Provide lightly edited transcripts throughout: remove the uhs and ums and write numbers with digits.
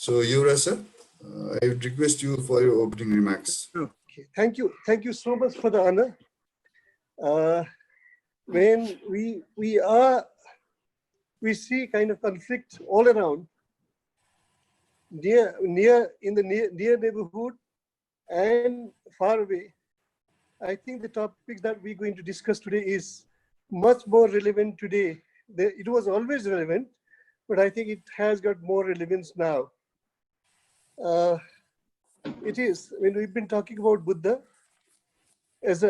So, Yuvraj sir, I would request you for your opening remarks. Okay, thank you so much for the honor. When we see kind of conflict all around, near in the near neighborhood and far away. I think the topic that we're going to discuss today is much more relevant today. It was always relevant, but I think it has got more relevance now. It is when we've been talking about Buddha as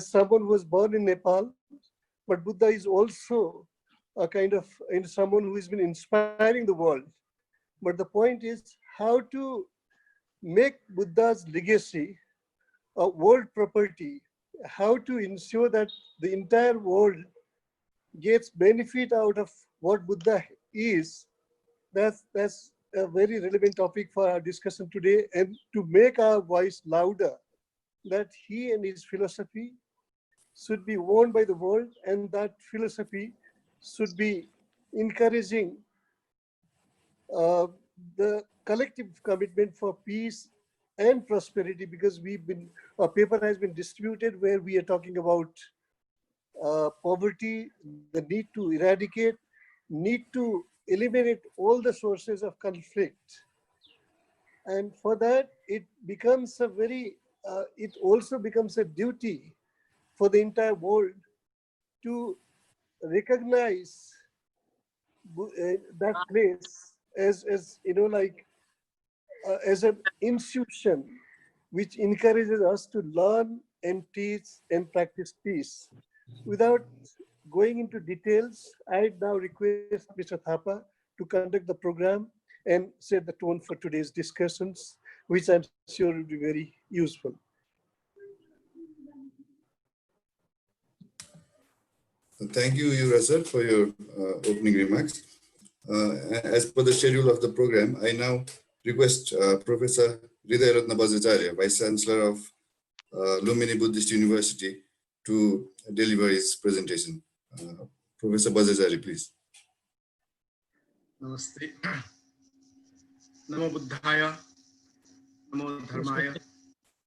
someone who was born in Nepal, but Buddha is also a kind of someone who has been inspiring the world. But the point is how to make Buddha's legacy a world property, how to ensure that the entire world gets benefit out of what Buddha is. That's a very relevant topic for our discussion today, and to make our voice louder, that he and his philosophy should be worn by the world, and that philosophy should be encouraging the collective commitment for peace and prosperity, because a paper has been distributed where we are talking about poverty, the need to eradicate, need to eliminate all the sources of conflict. And for that, it becomes it also becomes a duty for the entire world to recognize that place as as an institution which encourages us to learn and teach and practice peace. Without going into details, I now request Mr. Thapa to conduct the program and set the tone for today's discussions, which I'm sure will be very useful. Thank you, Yuvraj sir, for your opening remarks. As per the schedule of the program, I now request Professor Hriday Ratna Bajracharya, Vice Chancellor of Lumbini Buddhist University, to deliver his presentation. Professor Bajracharya, please. Namaste. Namo Buddhaya, Namo Dharmaya,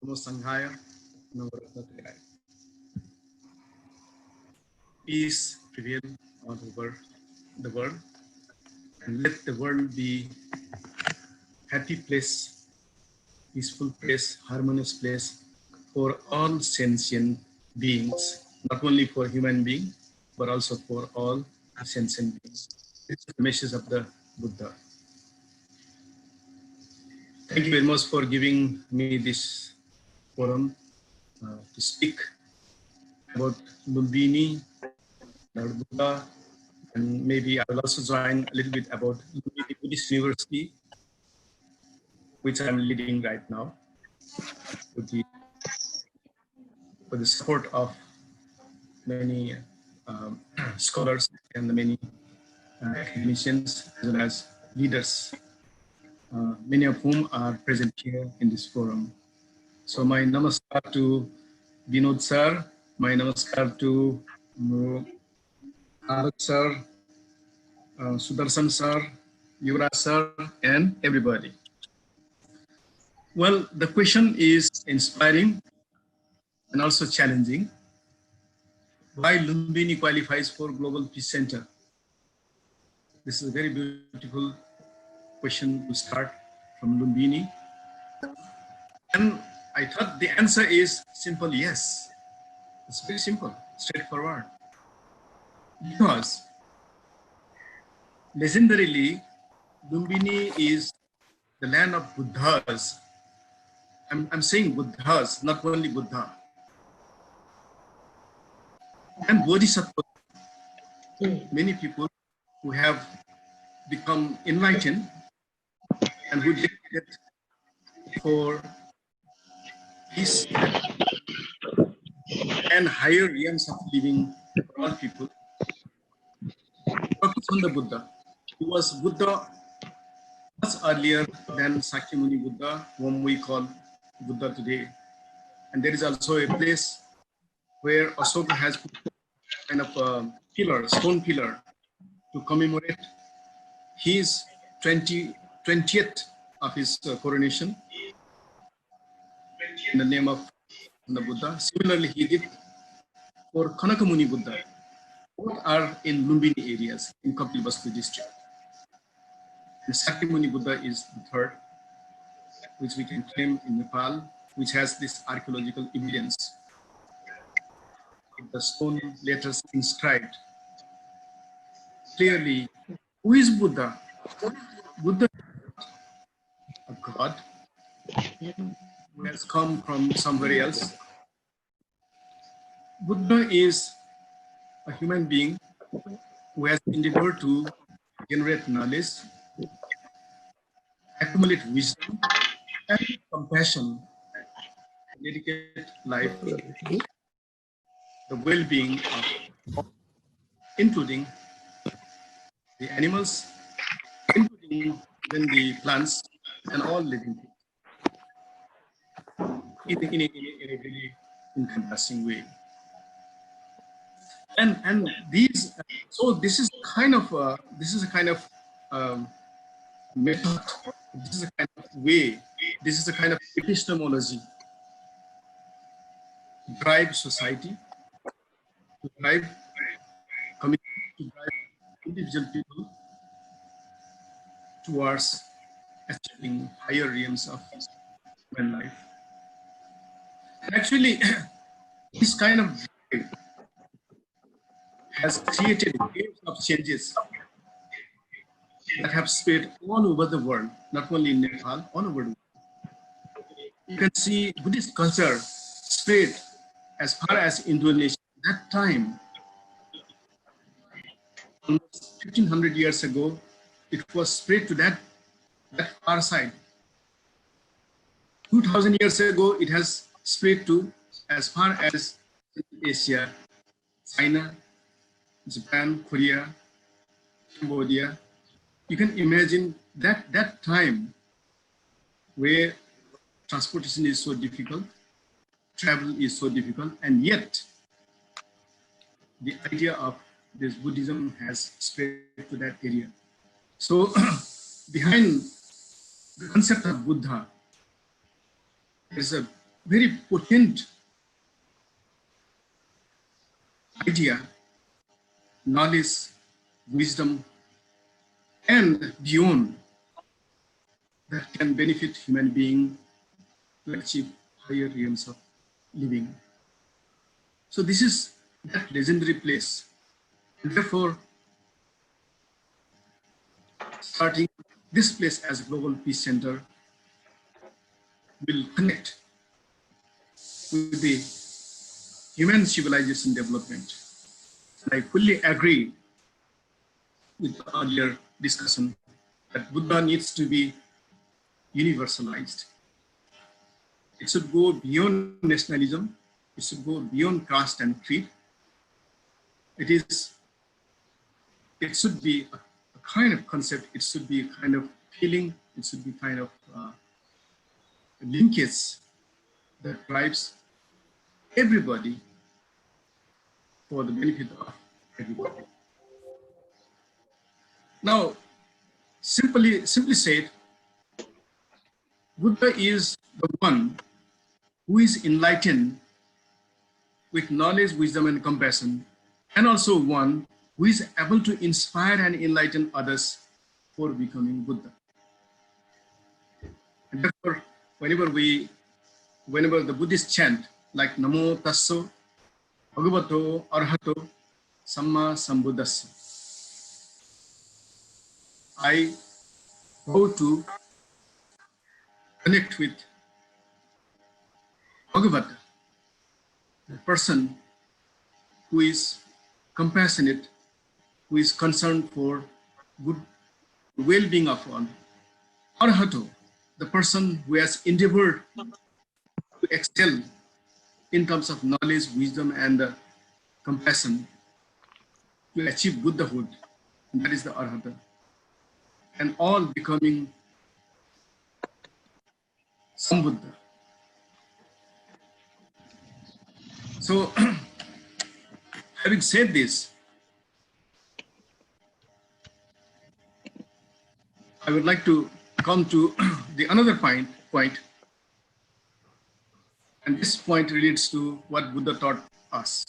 Namo Sanghaya, Namo Ratnatraya. Peace prevail all over the world, and let the world be happy place, peaceful place, harmonious place for all sentient beings, not only for human beings, but also for all sentient beings. This is the message of the Buddha. Thank you very much for giving me this forum to speak about Lumbini, Buddha, and maybe I will also join a little bit about Lumbini Buddhist University, which I'm leading right now, with the support of many scholars and many academicians as well as leaders, many of whom are present here in this forum. So my namaskar to Vinod sir, my namaskar to Alok sir, Sudarshan sir, Yuvraj sir, and everybody. Well, the question is inspiring and also challenging. Why Lumbini qualifies for Global Peace Center? This is a very beautiful question to start from Lumbini. And I thought the answer is simple yes. It's very simple, straightforward. Because legendarily, Lumbini is the land of Buddhas. I'm saying Buddhas, not only Buddha. And Bodhisattvas, many people who have become enlightened and who dedicated for peace and higher realms of living for all people. Focus on the Buddha. He was Buddha much earlier than Sakyamuni Buddha, whom we call Buddha today. And there is also a place where Ashoka has put kind of a pillar, stone pillar, to commemorate his 20th of his coronation in the name of the Buddha. Similarly, he did for Kanakamuni Buddha. Both are in Lumbini areas in Kapilvastu district. And Sakyamuni Buddha is the third, which we can claim in Nepal, which has this archaeological evidence. The stone letters inscribed clearly, who is Buddha? Buddha is a god who has come from somewhere else. Buddha is a human being who has endeavored to generate knowledge, accumulate wisdom and compassion, dedicate life, the well-being of, including the animals, including then the plants and all living things in a very encompassing way. And these, so this is kind of method, this is a kind of way, this is a kind of epistemology to drive society, to drive community, to drive individual people towards achieving higher realms of human life. And actually, this kind of drive has created waves of changes that have spread all over the world, not only in Nepal, all over the world. You can see Buddhist culture spread as far as Indonesia. At that time, almost 1500 years ago, it was spread to that far side. 2000 years ago, it has spread to as far as Asia, China, Japan, Korea, Cambodia. You can imagine that time where transportation is so difficult, travel is so difficult, and yet the idea of this Buddhism has spread to that area. So behind the concept of Buddha, there is a very potent idea, knowledge, wisdom, and beyond that can benefit human being to achieve higher realms of living. So this is that legendary place. And therefore, starting this place as a global peace center will connect with the human civilization development. And I fully agree with the earlier discussion that Buddha needs to be universalized. It should go beyond nationalism. It should go beyond caste and creed. It should be a kind of concept. It should be a kind of feeling. It should be kind of linkage that drives everybody for the benefit of everybody. Now, simply said, Buddha is the one who is enlightened with knowledge, wisdom, and compassion, and also one who is able to inspire and enlighten others for becoming Buddha. And therefore, whenever the Buddhists chant like Namo Tasso Bhagavato Arhato Samma Sambuddhassa, I go to connect with Bhagavata, the person who is compassionate, who is concerned for good well-being of all. Arhato, the person who has endeavored to excel in terms of knowledge, wisdom, and compassion to achieve Buddhahood. And that is the Arhata. And all becoming Sambuddha. So, having said this, I would like to come to the another point, and this point relates to what Buddha taught us.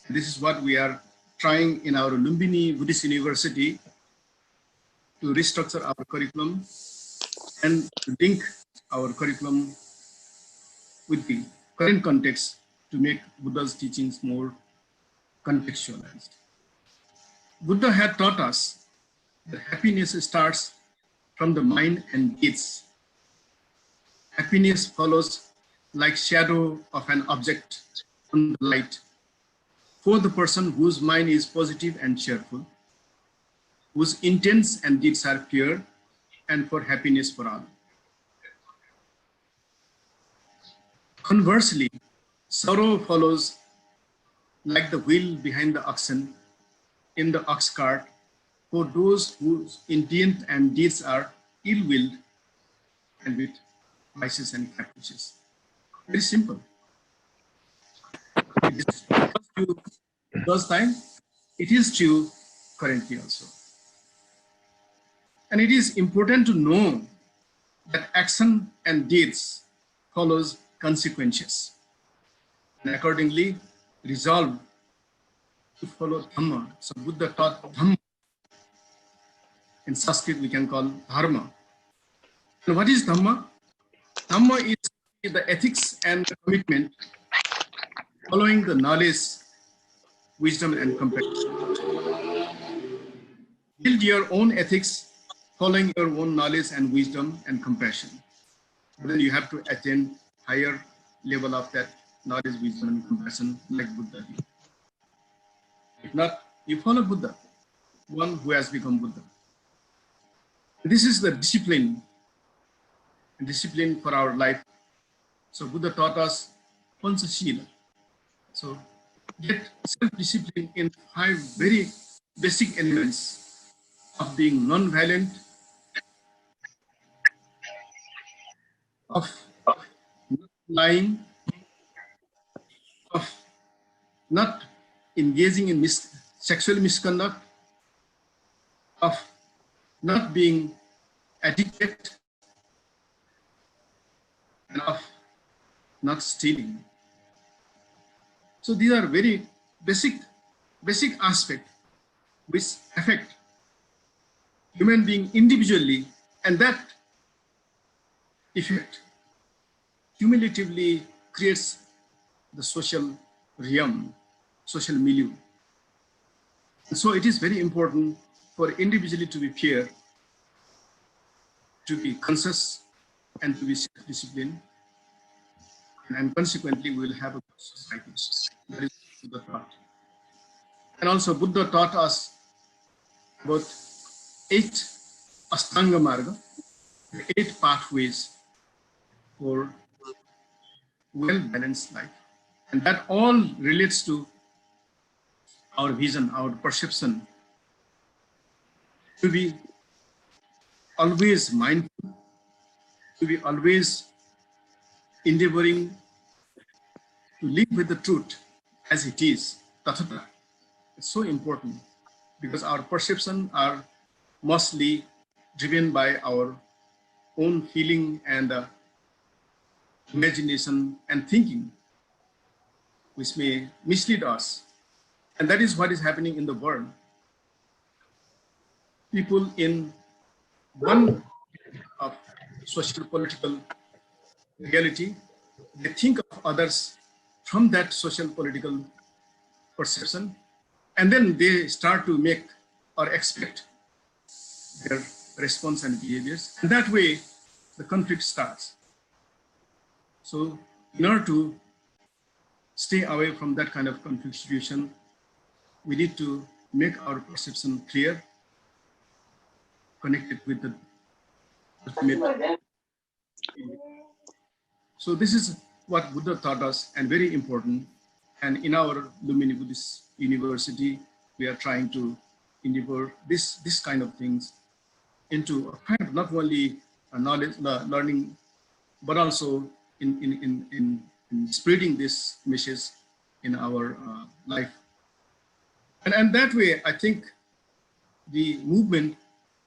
This is what we are trying in our Lumbini Buddhist University to restructure our curriculum and link our curriculum with the current context to make Buddha's teachings more contextualized. Buddha had taught us that happiness starts from the mind and deeds. Happiness follows like shadow of an object on the light for the person whose mind is positive and cheerful, whose intents and deeds are pure, and for happiness for all. Conversely, sorrow follows like the wheel behind the oxen in the ox cart for those whose intent and deeds are ill-willed and with vices and caprices. Very simple. It is true those time, it is true currently also. And it is important to know that action and deeds follows consequences. And accordingly, resolve to follow Dhamma. So Buddha taught Dhamma. In Sanskrit, we can call Dharma. And what is Dhamma? Dhamma is the ethics and the commitment following the knowledge, wisdom, and compassion. Build your own ethics, following your own knowledge and wisdom and compassion. Then you have to attain higher level of that knowledge, wisdom, and compassion like Buddha did. If not, you follow Buddha, one who has become Buddha. This is the discipline for our life. So Buddha taught us Panchashila. So get self-discipline in 5 very basic elements of being non-violent, of not lying, of not engaging in sexual misconduct, of not being addicted, and of not stealing. So these are very basic aspects which affect human being individually, and that effect cumulatively creates the social realm, social milieu. And so it is very important for individually to be fair, to be conscious, and to be self-disciplined, and consequently we will have a good society. That is Buddha thought. And also Buddha taught us about 8 Ashtanga Marga, 8 pathways for well-balanced life. And that all relates to our vision, our perception, to be always mindful, to be always endeavoring to live with the truth as it is, tathata. It's so important because our perception are mostly driven by our own feeling and imagination and thinking, which may mislead us. And that is what is happening in the world. People in one of social political reality, they think of others from that social political perception, and then they start to make or expect their response and behaviors. And that way, the conflict starts. So in order to stay away from that kind of conflict situation, we need to make our perception clear, connected with the ultimate. So this is what Buddha taught us, and very important. And in our Lumbini Buddhist University, we are trying to endeavor this kind of things into a kind of not only a knowledge, learning, but also in spreading this message in our life. And that way, I think the movement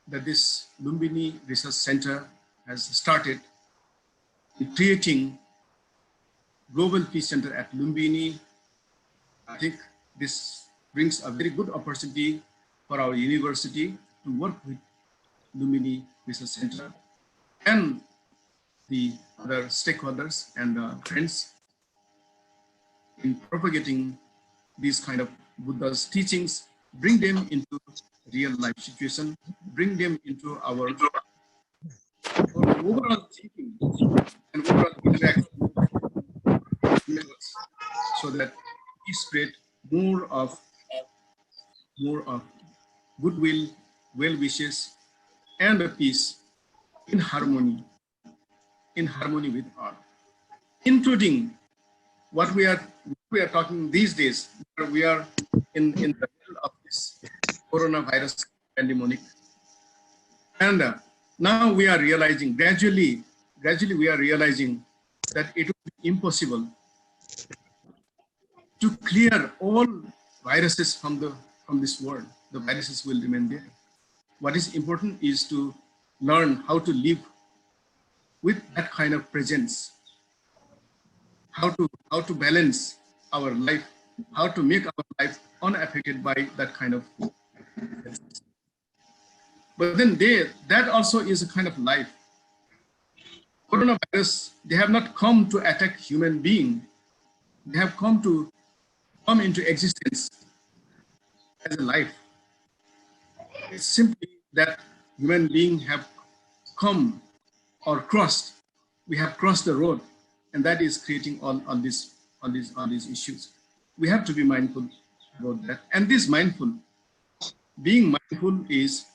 that this Lumbini Research Center has started in creating Global Peace Center at Lumbini. I think this brings a very good opportunity for our university to work with Lumbini Research Center and the other stakeholders and friends in propagating these kind of Buddha's teachings, bring them into real life situation, bring them into our overall thinking and overall interaction methods, so that we spread more of goodwill, well wishes, and a peace in harmony with all, including what we are talking these days. We are in the middle of this coronavirus pandemic, and now we are realizing gradually we are realizing that it will be impossible to clear all viruses from this world. The viruses will remain there. What is important is to learn how to live with that kind of presence, how to balance our life, how to make our life unaffected by that kind of presence. But then that also is a kind of life. Coronavirus, they have not come to attack human being. They have come into existence as a life. It's simply that human beings have come or crossed. We have crossed the road, and that is creating all these issues. We have to be mindful about that. And being mindful is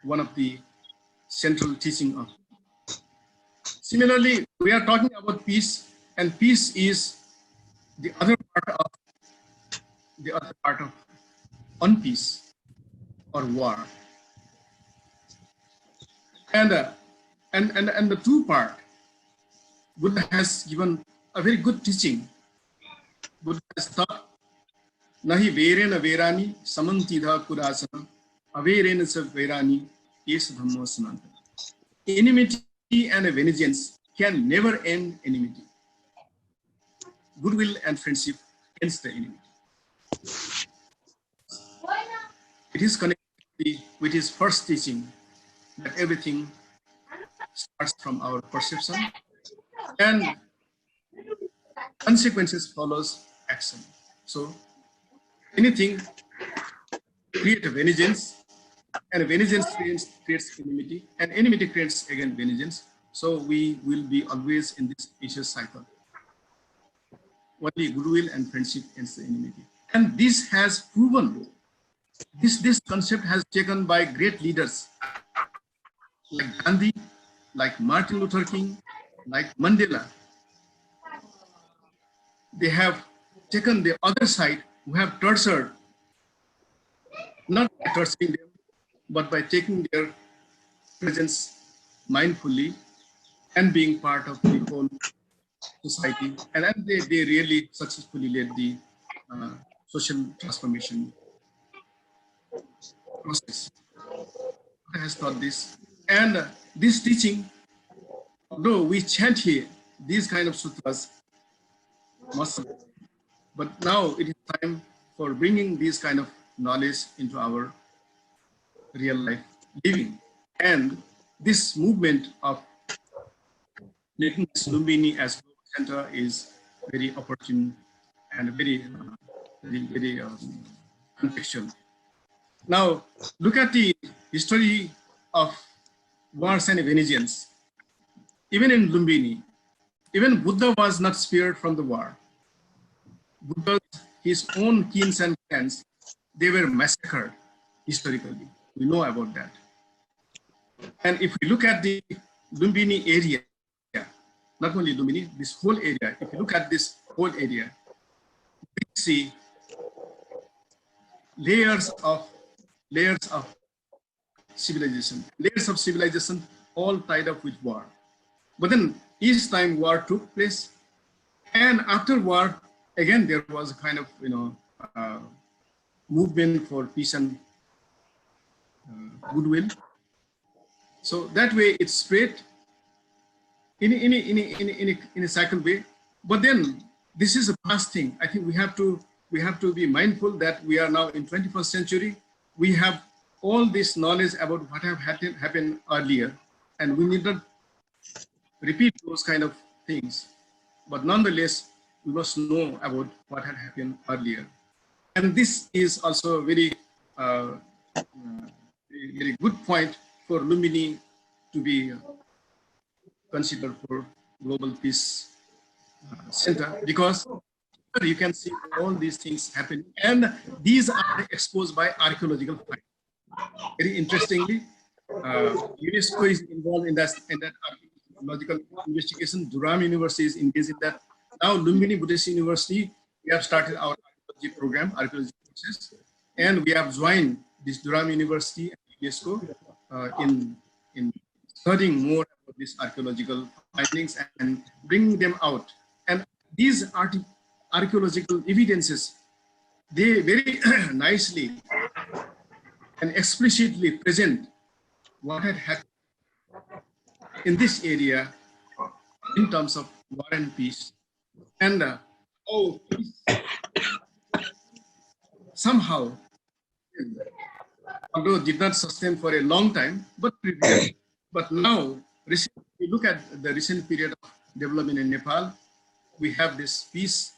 one of the central teaching of. Similarly, we are talking about peace, and peace is the other part of unpeace or war. And the two part, Buddha has given a very good teaching. Buddha has taught, Nahi verena verani samantidha kurasana, averena sa verani is dhamma sananta. Enmity and vengeance can never end enmity. Goodwill and friendship ends the enmity. It is connected with his first teaching that everything starts from our perception and consequences follows action. So anything create a vengeance, and vengeance creates enmity, and enmity creates again vengeance. So we will be always in this vicious cycle. Only goodwill and friendship ends the enmity. And this has proven, this concept has taken by great leaders like Gandhi, like Martin Luther King, like Mandela. They have taken the other side, who have tortured, not by torturing them, but by taking their presence mindfully and being part of the whole society. And then they really successfully led the social transformation process. Buddha has taught this. And this teaching, although we chant here these kind of sutras, but now it is time for bringing these kind of knowledge into our real life living. And this movement of making Lumbini as global center is very opportune and very contextual. Now, look at the history of wars and vengeance. Even in Lumbini, even Buddha was not spared from the war. Buddha, his own kings and clans, they were massacred historically. We know about that. And if we look at the Lumbini area, not only Lumbini, this whole area, if you look at this whole area, we see layers of civilization, all tied up with war. But then each time war took place, and after war, again there was a kind of movement for peace and goodwill. So that way it spread, in a cycle way. But then this is a past thing. I think we have to be mindful that we are now in 21st century. We have all this knowledge about what have happened earlier, and we need not repeat those kind of things. But nonetheless, we must know about what had happened earlier. And this is also a very good point for Lumbini to be considered for Global Peace Center, because you can see all these things happening, and these are exposed by archaeological finds. Very interestingly, UNESCO is involved in that archaeological investigation. Durham University is engaged in that. Now, Lumbini Buddhist University, we have started our archaeology program, archaeology courses, and we have joined this Durham University and UNESCO in studying more about these archaeological findings and bringing them out. And these archaeological evidences, they very nicely and explicitly present what had happened in this area in terms of war and peace, and how peace somehow, although did not sustain for a long time, but prevailed. But now, if you look at the recent period of development in Nepal, we have this peace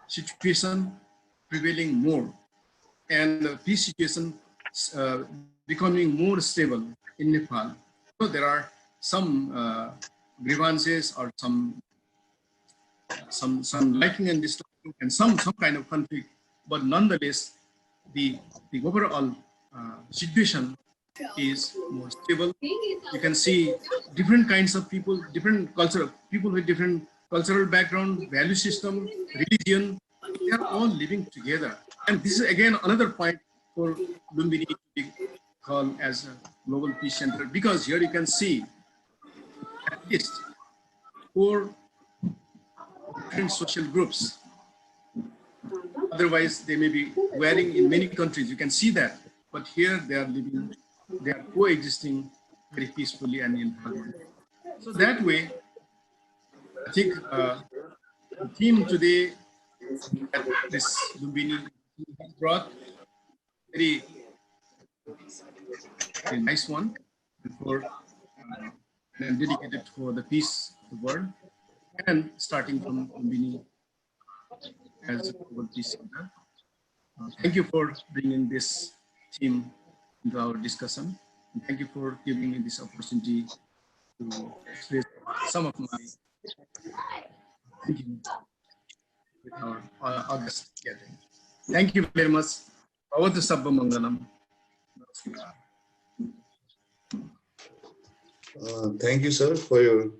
situation prevailing more, and the peace situation becoming more stable in Nepal. So there are some grievances or some liking and disliking and some kind of conflict, but nonetheless, the overall situation is more stable. You can see different kinds of people, different cultural people with different cultural background, value system, religion. They are all living together, and this is again another point for Lumbini to be called as a global peace center, because here you can see at least 4 different social groups. Otherwise, they may be varying in many countries. You can see that, but here they are living, they are coexisting very peacefully and in harmony. So that way, I think the theme today that this Lumbini brought, very, very nice one, and dedicated for the peace of the world, and starting from Lumbini as a global peace center. Thank you for bringing this theme into our discussion. And thank you for giving me this opportunity to express some of my thinking with our August gathering. Thank you very much. Bhavatu Sabba Mangalam. Thank you, sir, for your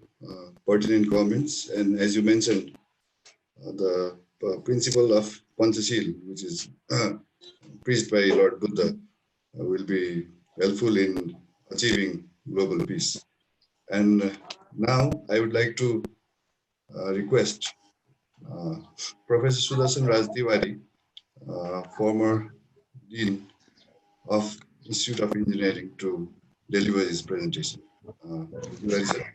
pertinent comments. And as you mentioned, the principle of Panchashil, which is preached by Lord Buddha, will be helpful in achieving global peace. And now I would like to request Professor Sudarshan Raj Tiwari, former Dean of Institute of Engineering, to deliver his presentation. Tiwari, sir.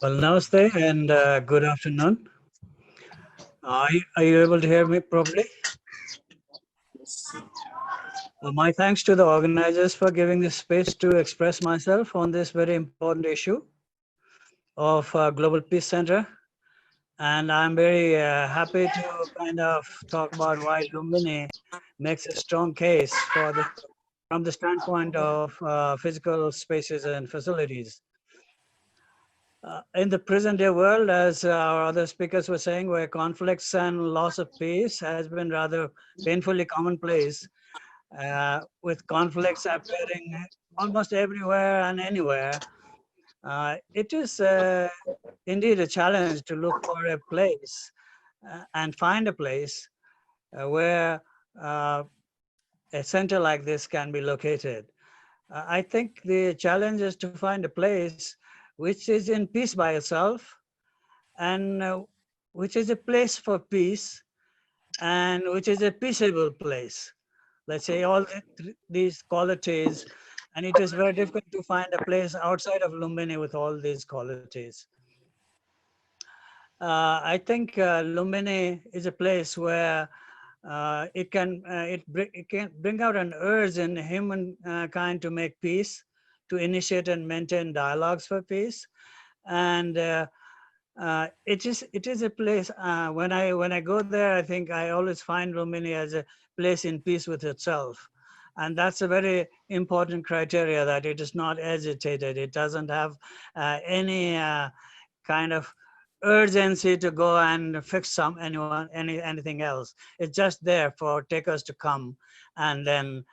Well, namaste and good afternoon. Are you able to hear me properly? Well, my thanks to the organizers for giving this space to express myself on this very important issue of Global Peace Center. And I'm very happy to kind of talk about why Lumbini makes a strong case for from the standpoint of physical spaces and facilities. In the present day world, as our other speakers were saying, where conflicts and loss of peace has been rather painfully commonplace, with conflicts appearing almost everywhere and anywhere, it is indeed a challenge to look for a place and find a place where a center like this can be located. I think the challenge is to find a place which is in peace by itself, and which is a place for peace, and which is a peaceable place. Let's say all these qualities And it is very difficult to find a place outside of Lumbini with all these qualities. I think Lumbini is a place where it can bring out an urge in humankind to make peace, to initiate and maintain dialogues for peace, and it is a place. When I go there, I think I always find Lumbini as a place in peace with itself, and that's a very important criteria, that it is not agitated. It doesn't have any kind of urgency to go and fix anything else. It's just there for takers to come and then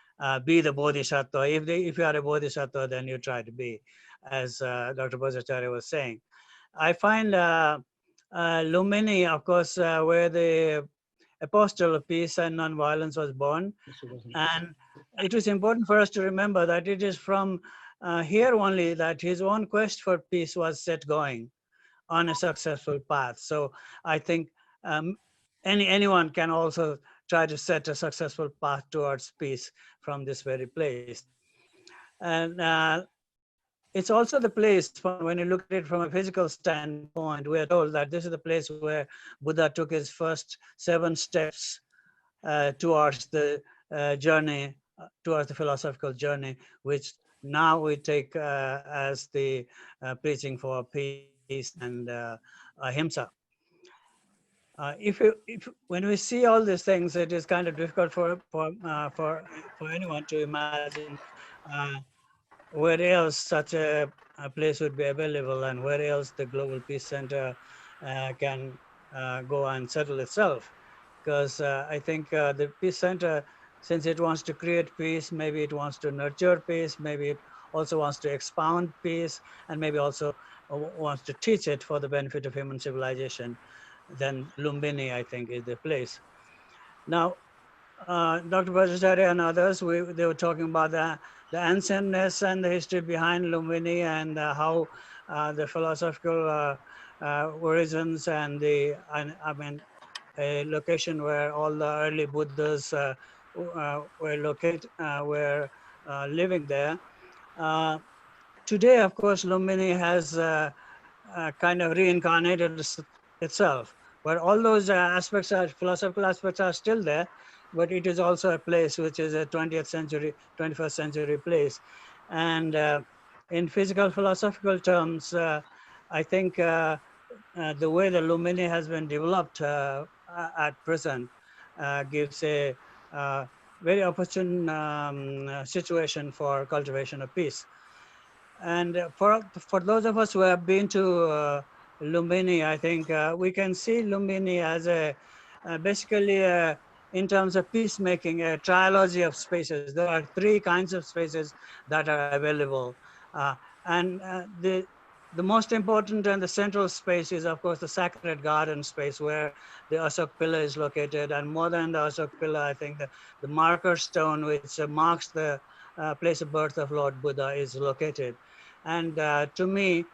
be the bodhisattva. If you are a bodhisattva, then you try to be, as Dr. Bhattacharya was saying. I find Lumbini, of course, where the apostle of peace and non-violence was born. And it is important for us to remember that it is from here only that his own quest for peace was set going on a successful path. So I think anyone can also try to set a successful path towards peace from this very place. And it's also the place, when you look at it from a physical standpoint, we are told that this is the place where Buddha took his first 7 steps towards the journey, towards the philosophical journey, which now we take as the preaching for peace and ahimsa. When we see all these things, it is kind of difficult for anyone to imagine uh, where else such a place would be available, and where else the Global Peace Center can go and settle itself. Because I think the Peace Center, since it wants to create peace, maybe it wants to nurture peace, maybe it also wants to expound peace, and maybe also wants to teach it for the benefit of human civilization, then Lumbini, I think, is the place. Now, Dr. Bhattacharya and others, they were talking about the ancientness and the history behind Lumbini, and how the philosophical origins and a location where all the early Buddhas were living there. Today, of course, Lumbini has kind of reincarnated itself, where all those philosophical aspects are still there, but it is also a place which is a 20th century, 21st century place. And in physical philosophical terms, I think the way the Lumbini has been developed at present gives a very opportune situation for cultivation of peace. And for those of us who have been to Lumbini, I think we can see Lumbini as basically in terms of peacemaking, a trilogy of spaces. There are 3 kinds of spaces that are available. And the most important and the central space is, of course, the sacred garden space, where the Ashok pillar is located. And more than the Ashok pillar, I think the marker stone, which marks the place of birth of Lord Buddha, is located. And to me,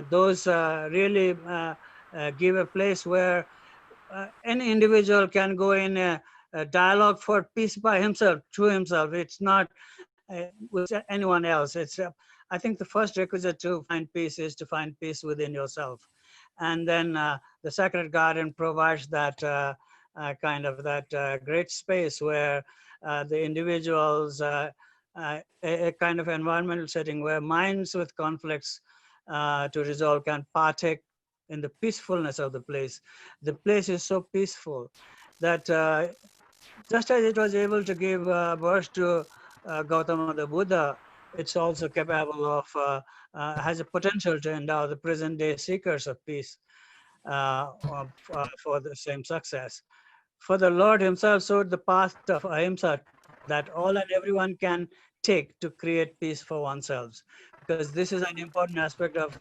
those really give a place where any individual can go in a dialogue for peace by himself, to himself. It's not with anyone else. I think the first requisite to find peace is to find peace within yourself. And then the Sacred Garden provides that kind of that great space where the individuals, a kind of environmental setting where minds with conflicts to resolve can partake in the peacefulness of the place. The place is so peaceful that just as it was able to give birth to Gautama the Buddha, it's also capable of, has a potential to endow the present day seekers of peace for the same success. For the Lord himself showed the path of ahimsa that all and everyone can take to create peace for oneself. Because this is an important aspect of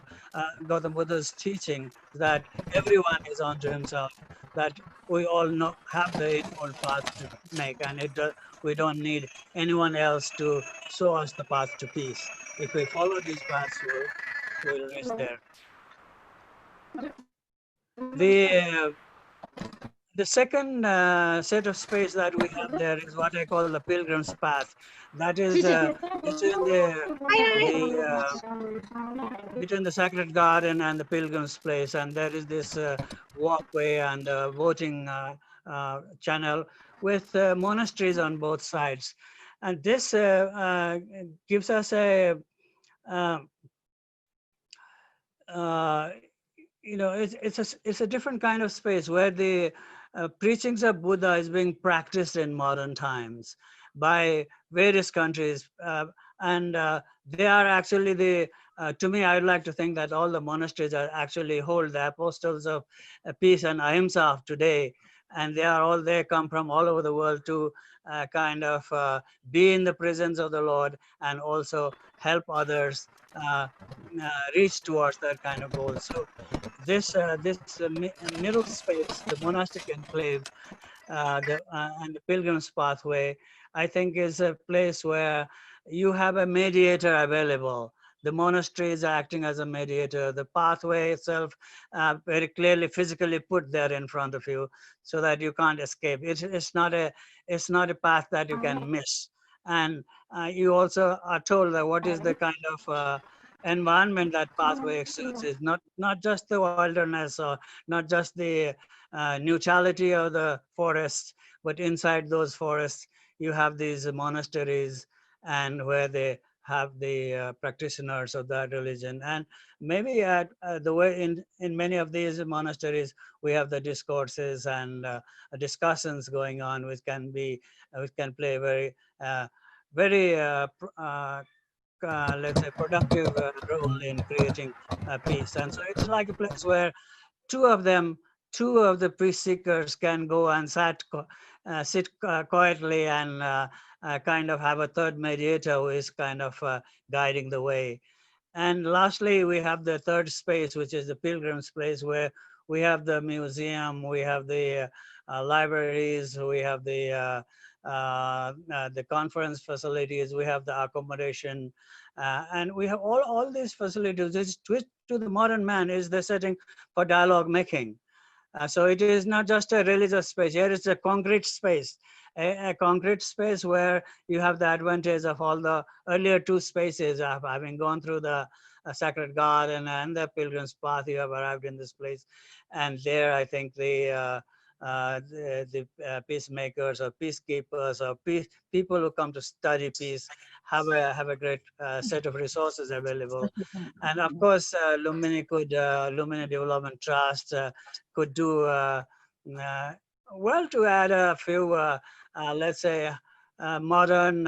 Gautama Buddha's teaching, that everyone is onto himself, that we all have the inward path to make, and we don't need anyone else to show us the path to peace. If we follow these paths, we'll reach there. The second set of space that we have there is what I call the pilgrim's path. That is between between the sacred garden and the pilgrim's place, and there is this walkway and boating channel with monasteries on both sides, and this gives us a uh, uh, it's a different kind of space where the preachings of Buddha is being practiced in modern times by various countries. And they are actually to me, I would like to think that all the monasteries are actually hold the apostles of peace and ahimsa of today. And they are all, they come from all over the world to kind of be in the presence of the Lord and also help others reach towards that kind of goal. So this middle space, the monastic enclave, and the pilgrim's pathway, I think is a place where you have a mediator available. The monastery is acting as a mediator. The pathway itself very clearly physically put there in front of you so that you can't escape. It's not a path that you can miss. And you also are told that what is the kind of environment that pathway exudes is not just the wilderness or not just the neutrality of the forests, but inside those forests, you have these monasteries and where they have the practitioners of that religion. And maybe at the way in many of these monasteries, we have the discourses and discussions going on, which can play a very let's say productive role in creating peace. And so it's like a place where two of them, two of the priest seekers can go and sit quietly and kind of have a third mediator who is kind of guiding the way. And lastly, we have the third space, which is the pilgrim's place, where we have the museum, we have the libraries, we have the conference facilities, we have the accommodation, and we have all these facilities. This twist to the modern man is the setting for dialogue making. So it is not just a religious space. Here is a concrete space, a concrete space where you have the advantage of all the earlier two spaces of having gone through the sacred garden and the pilgrim's path. You have arrived in this place, and there I think the peacemakers or peacekeepers or people who come to study peace have a great set of resources available. And of course, Lumbini Development Trust could do well to add a few, let's say, modern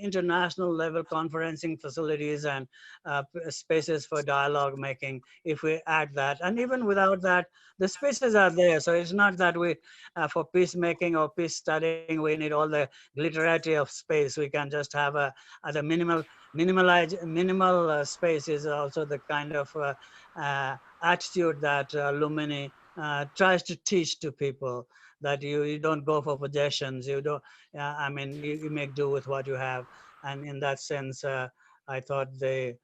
international level conferencing facilities and spaces for dialogue making, if we add that. And even without that, the spaces are there. So it's not that we, for peacemaking or peace studying, we need all the glitterati of space. We can just have the minimal space is also the kind of attitude that Lumbini tries to teach to people, that you don't go for possessions. You don't, I mean, you make do with what you have. And in that sense, I thought the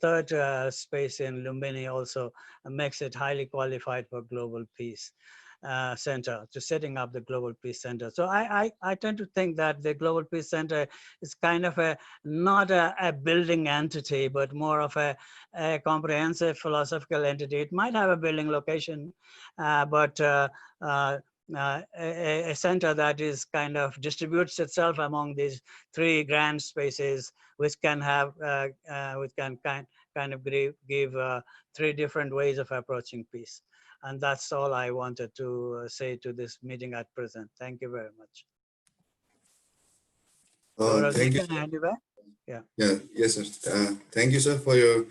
third space in Lumbini also makes it highly qualified for global peace center, to setting up the Global Peace Center. So I tend to think that the Global Peace Center is kind of not a building entity, but more of a comprehensive philosophical entity. It might have a building location, but a center that is kind of distributes itself among these three grand spaces, which can have, which can kind of give three different ways of approaching peace. And that's all I wanted to say to this meeting at present. Thank you very much. Thank you. Can I hand you back? Yeah. Yes, sir. Thank you, sir, for your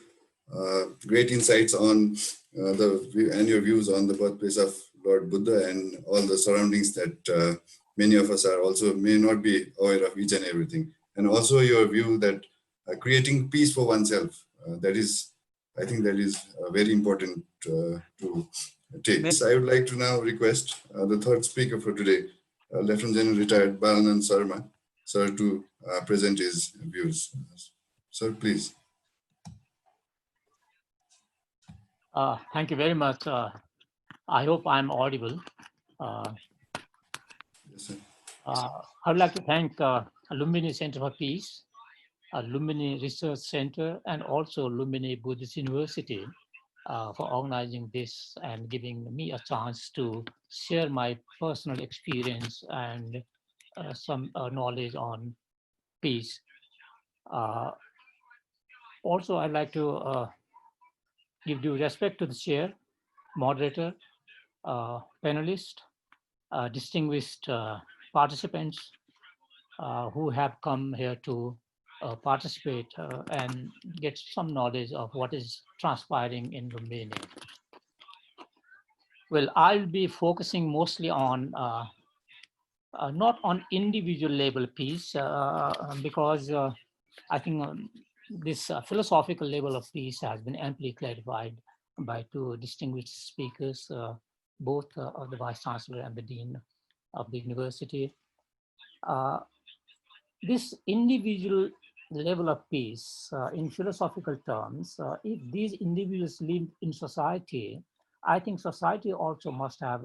great insights on and your views on the birthplace of Lord Buddha and all the surroundings that many of us are also may not be aware of each and everything. And also your view that creating peace for oneself, that is, I think that is very important to take. I would like to now request the third speaker for today, Lieutenant General Retired Balanand Sarma, sir, to present his views. Sir, please. Thank you very much. I hope I'm audible. Uh, Yes, sir. I would like to thank Lumbini Center for Peace, Lumbini Research Center, and also Lumbini Buddhist University for organizing this and giving me a chance to share my personal experience and some knowledge on peace. Also, I'd like to give due respect to the chair, moderator, panelists, distinguished participants who have come here to participate and get some knowledge of what is transpiring in Lumbini. Well, I'll be focusing mostly on not on individual level peace because I think this philosophical level of peace has been amply clarified by two distinguished speakers, both the Vice Chancellor and the Dean of the university. This individual level of peace, in philosophical terms, if these individuals live in society, I think society also must have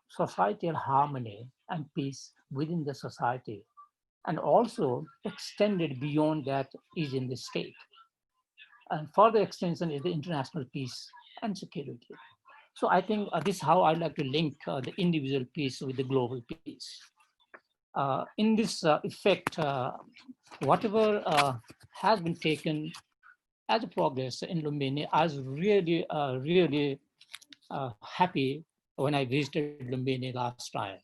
societal harmony and peace within the society, and also extended beyond that is in the state. And further extension is the international peace and security. So I think this is how I'd like to link the individual peace with the global peace. In this effect, whatever has been taken as a progress in Lumbini, I was really happy when I visited Lumbini last time.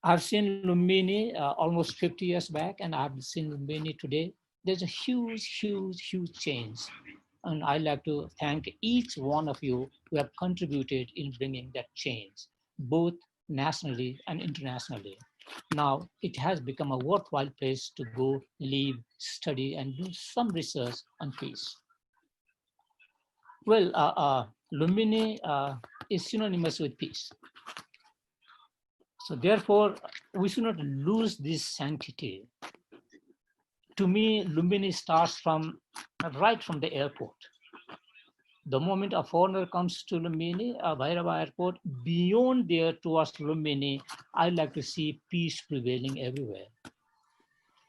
I've seen Lumbini almost 50 years back, and I've seen Lumbini today. There's a huge change. And I'd like to thank each one of you who have contributed in bringing that change, both nationally and internationally. Now it has become a worthwhile place to go, live, study, and do some research on peace. Well, Lumbini is synonymous with peace. So therefore, we should not lose this sanctity. To me, Lumbini starts from right from the airport. The moment a foreigner comes to Lumbini, Bhairava airport, beyond there towards Lumbini, I like to see peace prevailing everywhere.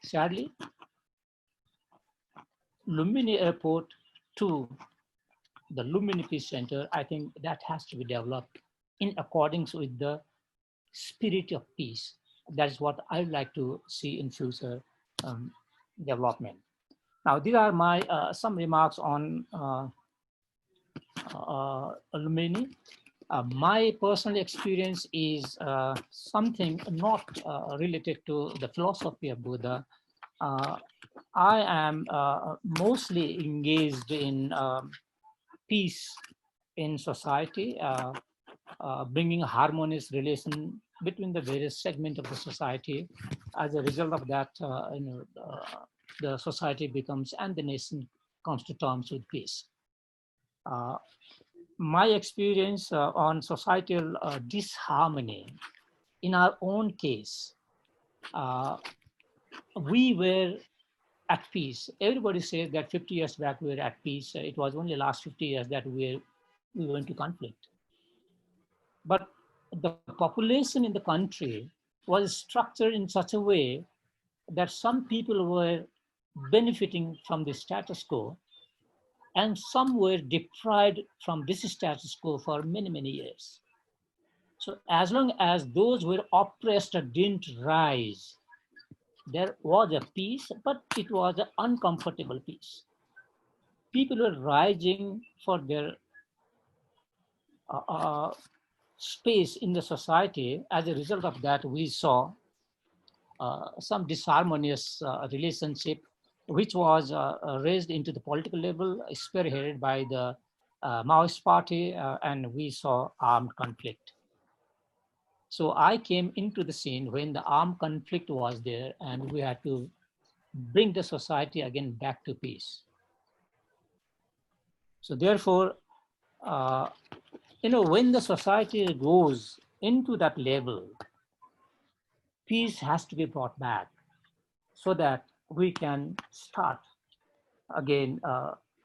Sadly, Lumbini airport to the Lumbini Peace Center, I think that has to be developed in accordance with the spirit of peace. That is what I'd like to see in future development. Now, these are my some remarks on Lumbini. My personal experience is something not related to the philosophy of Buddha. I am mostly engaged in peace in society, bringing a harmonious relation between the various segments of the society. As a result of that, the society becomes and the nation comes to terms with peace. My experience on societal disharmony, in our own case, we were at peace. Everybody says that 50 years back we were at peace. It was only last 50 years that we went to conflict. But the population in the country was structured in such a way that some people were benefiting from the status quo and some were deprived from this status quo for many years. So as long as those who were oppressed didn't rise, there was a peace, but it was an uncomfortable peace. People were rising for their space in the society. As a result of that, we saw some disharmonious relationship, which was raised into the political level, spearheaded by the Maoist party, and we saw armed conflict. So I came into the scene when the armed conflict was there, and we had to bring the society again back to peace. So therefore, when the society goes into that level, peace has to be brought back so that we can start again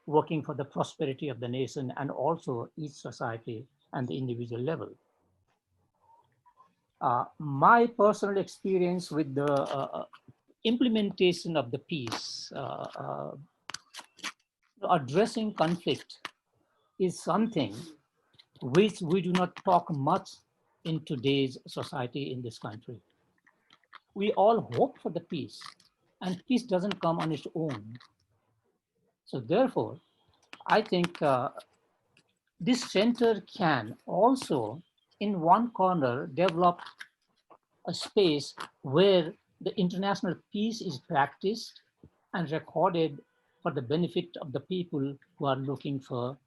working for the prosperity of the nation and also each society and the individual level. My personal experience with the implementation of the peace, addressing conflict, is something which we do not talk much in today's society in this country. We all hope for the peace, and peace doesn't come on its own. So therefore, I think this center can also, in one corner, develop a space where the international peace is practiced and recorded for the benefit of the people who are looking for,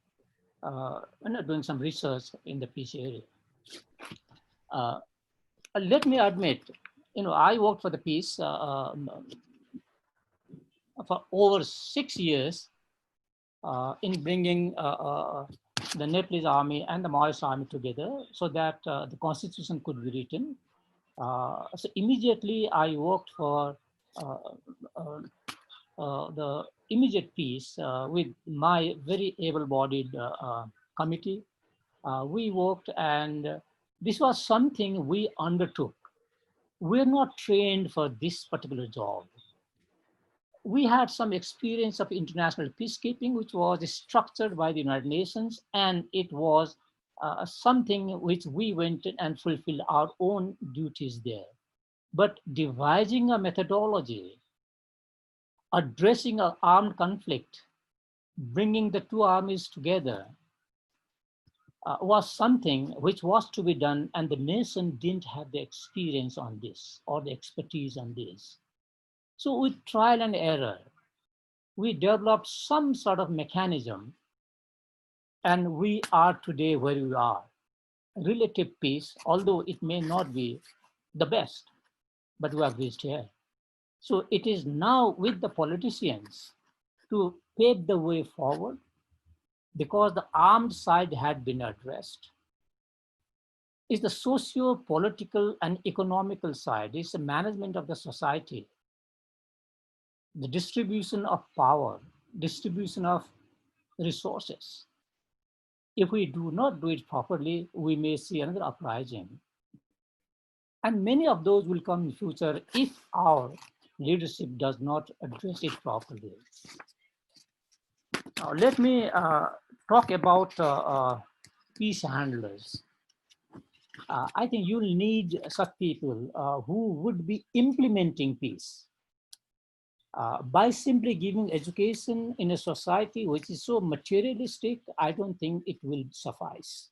doing some research in the peace area. Let me admit, I worked for the peace for over 6 years in bringing the Nepalese army and the Maoist army together so that the constitution could be written. So immediately I worked for the immediate peace with my very able-bodied committee. We worked, and this was something we undertook. We're not trained for this particular job. We had some experience of international peacekeeping, which was structured by the United Nations, and it was something which we went and fulfilled our own duties there. But devising a methodology, addressing an armed conflict, bringing the two armies together was something which was to be done, and the nation didn't have the experience on this or the expertise on this. So with trial and error, we developed some sort of mechanism, and we are today where we are. Relative peace, although it may not be the best, but we have reached here. So it is now with the politicians to pave the way forward, because the armed side had been addressed. It's the socio-political and economical side, it's the management of the society, the distribution of power, distribution of resources. If we do not do it properly, we may see another uprising. And many of those will come in future if our leadership does not address it properly. Now, let me talk about peace handlers. I think you'll need such people who would be implementing peace. By simply giving education in a society which is so materialistic, I don't think it will suffice.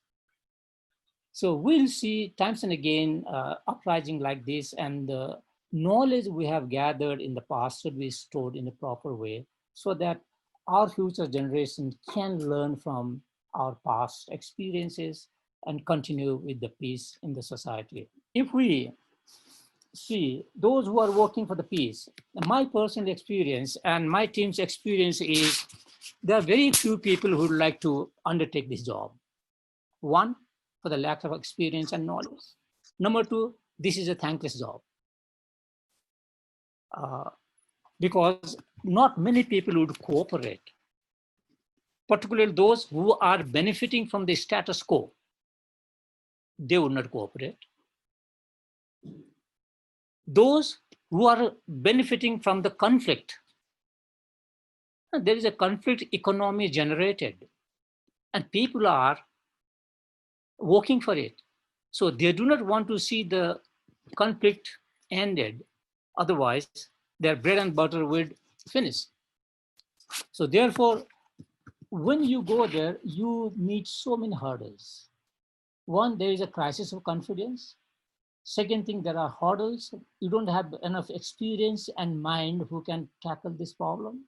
So we'll see times and again uprising like this, and the knowledge we have gathered in the past should be stored in a proper way so that our future generation can learn from our past experiences and continue with the peace in the society. If we see those who are working for the peace, my personal experience and my team's experience is there are very few people who would like to undertake this job. One, for the lack of experience and knowledge. Number two, this is a thankless job. Because not many people would cooperate, particularly those who are benefiting from the status quo. They would not cooperate. Those who are benefiting from the conflict, there is a conflict economy generated, and people are working for it. So they do not want to see the conflict ended. Otherwise, their bread and butter would finish. So therefore, when you go there, you meet so many hurdles. One, there is a crisis of confidence. Second thing, there are hurdles. You don't have enough experience and mind who can tackle this problem.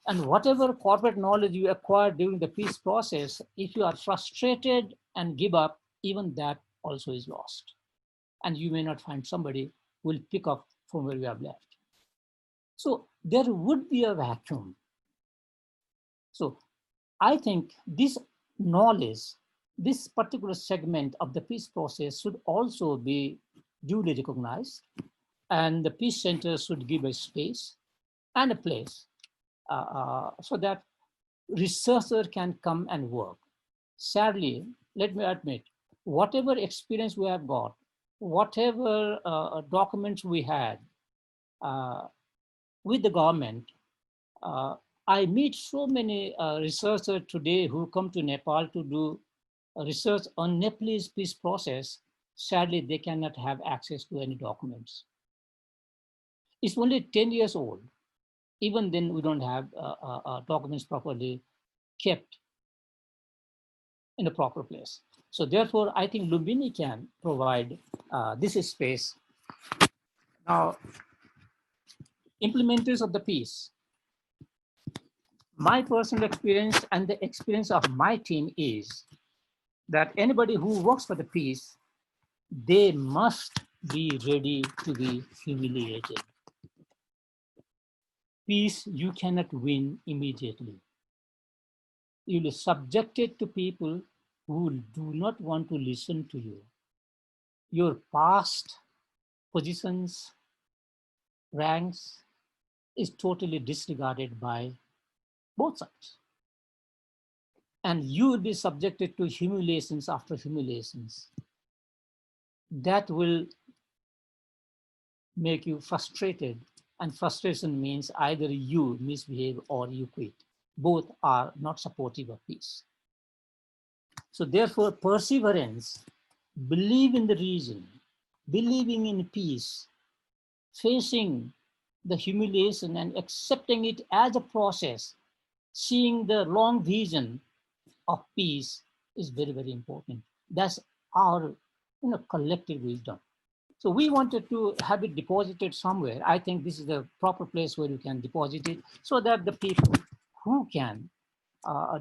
And whatever corporate knowledge you acquire during the peace process, if you are frustrated and give up, even that also is lost. And you may not find somebody who will pick up from where you have left. So there would be a vacuum. So I think this knowledge, this particular segment of the peace process should also be duly recognized, and the peace center should give a space and a place so that researcher can come and work. Sadly, let me admit, whatever experience we have got, whatever documents we had uh, with the government, uh, I meet so many researchers today who come to Nepal to do research on Nepalese peace process. Sadly, they cannot have access to any documents. It's only 10 years old. Even then, we don't have documents properly kept in a proper place. So therefore, I think Lumbini can provide this space. Now, implementers of the peace. My personal experience and the experience of my team is that anybody who works for the peace, they must be ready to be humiliated. Peace you cannot win immediately. You'll be subjected to people who do not want to listen to you. Your past positions, ranks is totally disregarded by both sides. And you will be subjected to humiliations after humiliations. That will make you frustrated. And frustration means either you misbehave or you quit. Both are not supportive of peace. So therefore, perseverance, believe in the reason, believing in peace, facing the humiliation and accepting it as a process, seeing the long vision of peace is very, very important. That's our collective wisdom. So we wanted to have it deposited somewhere. I think this is the proper place where you can deposit it so that the people who can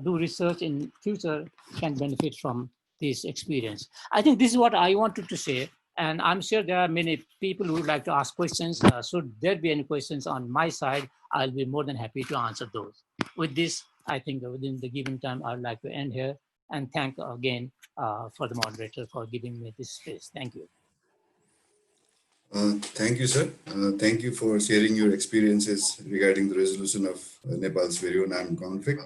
do research in future can benefit from this experience. I think this is what I wanted to say. And I'm sure there are many people who would like to ask questions. Should there be any questions on my side, I'll be more than happy to answer those. With this, I think within the given time, I'd like to end here and thank again for the moderator for giving me this space. Thank you. Thank you, sir. Thank you for sharing your experiences regarding the resolution of Nepal's very own armed conflict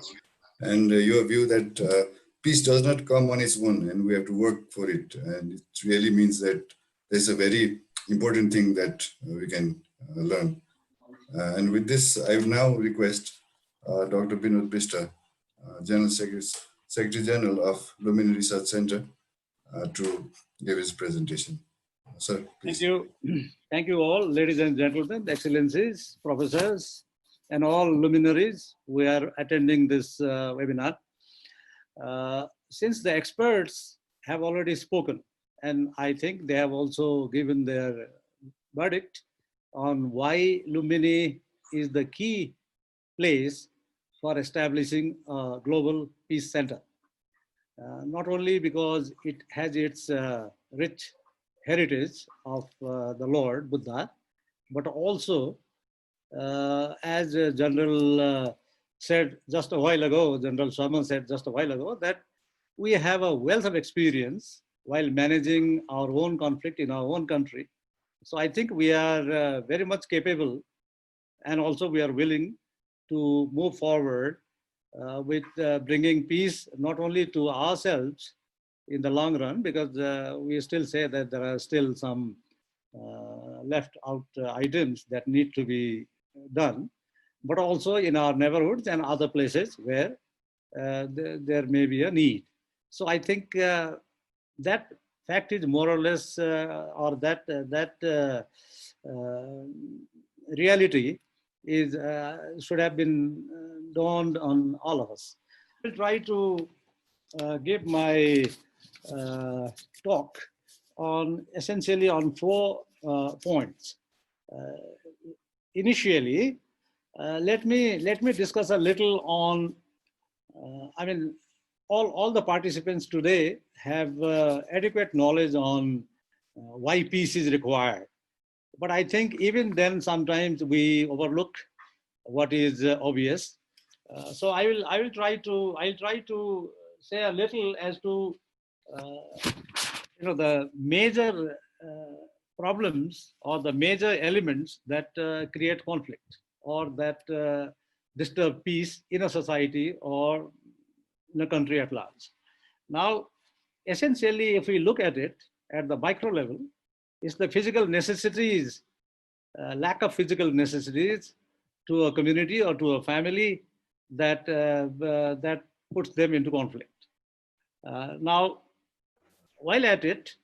and your view that peace does not come on its own and we have to work for it. And it really means that there's a very important thing that we can learn. And with this, I will now request Dr. Binod Bista, General Secretary General of Lumbini Research Center, to give his presentation. Sir, please. Thank you. Thank you all, ladies and gentlemen, excellencies, professors, and all luminaries who are attending this webinar. Since the experts have already spoken, and I think they have also given their verdict on why Lumbini is the key place for establishing a global peace center. Not only because it has its rich heritage of the Lord Buddha, but also as General said just a while ago, General Sharma said just a while ago, that we have a wealth of experience while managing our own conflict in our own country. So I think we are very much capable, and also we are willing to move forward with bringing peace not only to ourselves in the long run, because we still say that there are still some left out items that need to be done, but also in our neighborhoods and other places where there may be a need. So I think that fact is more or less, or that reality is should have been dawned on all of us. I will try to give my talk on essentially on 4 points. Initially, let me discuss a little on. I mean, all the participants today have adequate knowledge on why peace is required. But I think even then, sometimes we overlook what is obvious. So I'll try to say a little as to the major problems or the major elements that create conflict or that disturb peace in a society or in a country at large. Now, essentially, if we look at it at the micro level, it's the physical necessities, lack of physical necessities to a community or to a family that puts them into conflict. Now, while at it,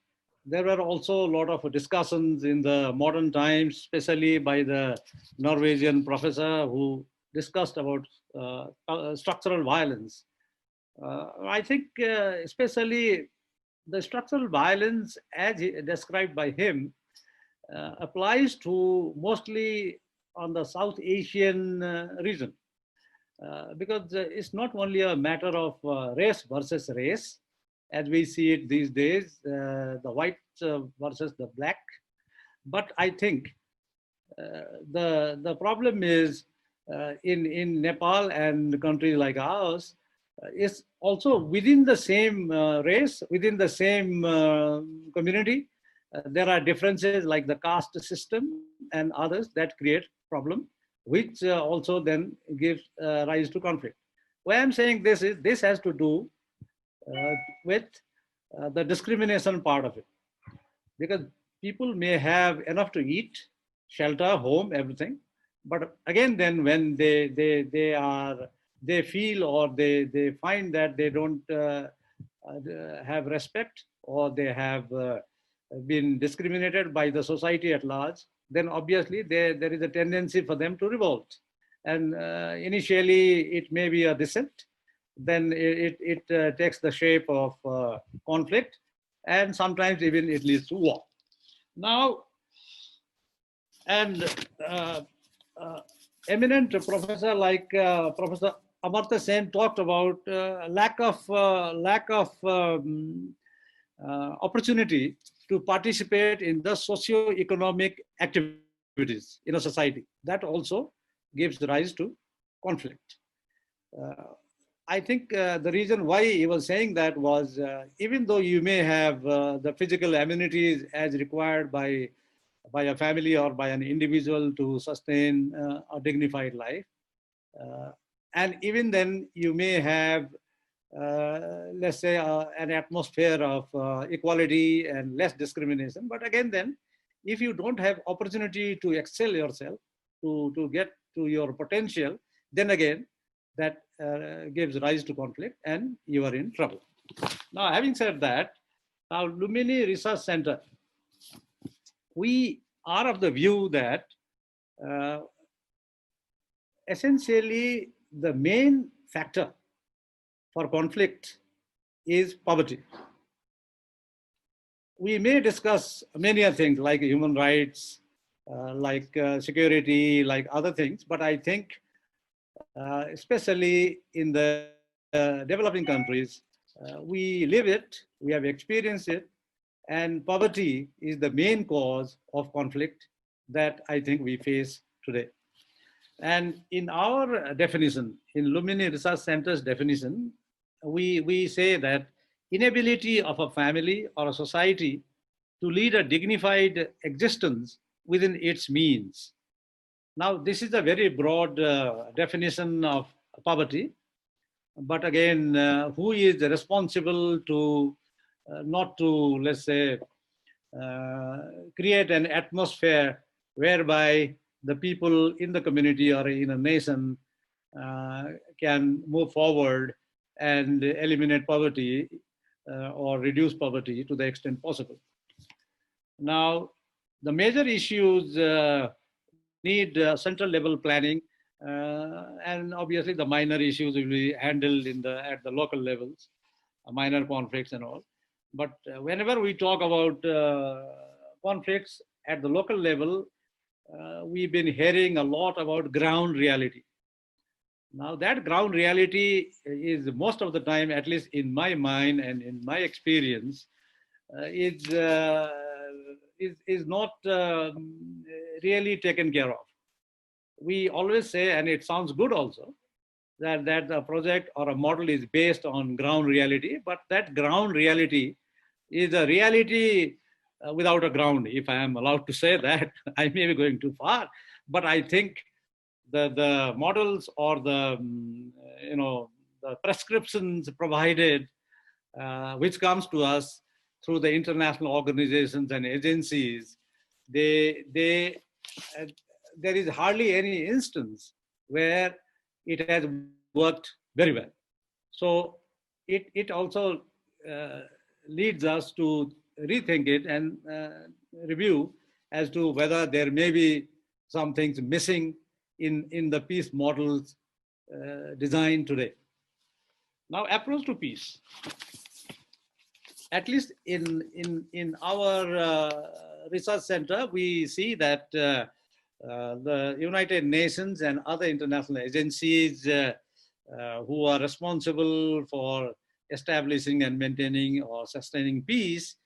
there were also a lot of discussions in the modern times, especially by the Norwegian professor who discussed about structural violence. I think especially the structural violence as described by him applies to mostly on the South Asian region. Because it's not only a matter of race versus race, as we see it these days, the white versus the black. But I think the problem is in Nepal and countries like ours, is also within the same race, within the same community. There are differences like the caste system and others that create problem, which also then gives rise to conflict. Why I'm saying this is, this has to do with the discrimination part of it. Because people may have enough to eat, shelter, home, everything. But again, then when they feel or they find that they don't have respect, or they have been discriminated by the society at large, then obviously there is a tendency for them to revolt. And initially it may be a dissent, then it takes the shape of conflict, and sometimes even it leads to war. Now, and eminent professor like Professor Amartya Sen talked about lack of opportunity to participate in the socio-economic activities in a society. That also gives rise to conflict. I think the reason why he was saying that was even though you may have the physical amenities as required by a family or by an individual to sustain a dignified life, and even then you may have let's say an atmosphere of equality and less discrimination. But again, then if you don't have opportunity to excel yourself, to get to your potential, then again that gives rise to conflict and you are in trouble. Now, having said that, now Lumbini Research Center, we are of the view that essentially the main factor for conflict is poverty. We may discuss many other things like human rights, like security, like other things, but I think especially in the developing countries, we live it, we have experienced it, and poverty is the main cause of conflict that I think we face today. And in our definition, in Lumbini Research Center's definition, we say that inability of a family or a society to lead a dignified existence within its means. Now, this is a very broad definition of poverty. But again, who is responsible to not to, let's say, create an atmosphere whereby the people in the community or in a nation can move forward and eliminate poverty or reduce poverty to the extent possible. Now, the major issues need central level planning, and obviously the minor issues will be handled at the local levels, minor conflicts and all. But whenever we talk about conflicts at the local level, we've been hearing a lot about ground reality. Now that ground reality is most of the time, at least in my mind and in my experience, is not really taken care of. We always say, and it sounds good also, that the project or a model is based on ground reality, but that ground reality is a reality without a ground, if I am allowed to say that. I may be going too far, but I think the models or the prescriptions provided which comes to us through the international organizations and agencies, there is hardly any instance where it has worked very well. So it also leads us to rethink it and review as to whether there may be some things missing in the peace models designed today. Now, approach to peace. At least in our research center, we see that the United Nations and other international agencies who are responsible for establishing and maintaining or sustaining peace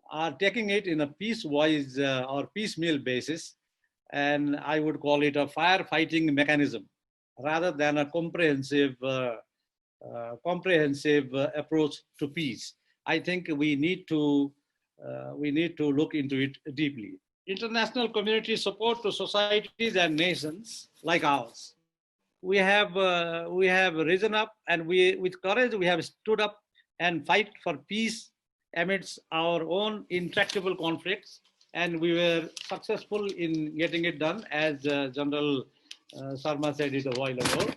are taking it in a piece-wise or piecemeal basis, and I would call it a firefighting mechanism rather than a comprehensive approach to peace. I think we need to look into it deeply. International community support to societies and nations like ours. We have risen up, and with courage we have stood up and fight for peace amidst our own intractable conflicts, and we were successful in getting it done, as General Sharma said it a while ago.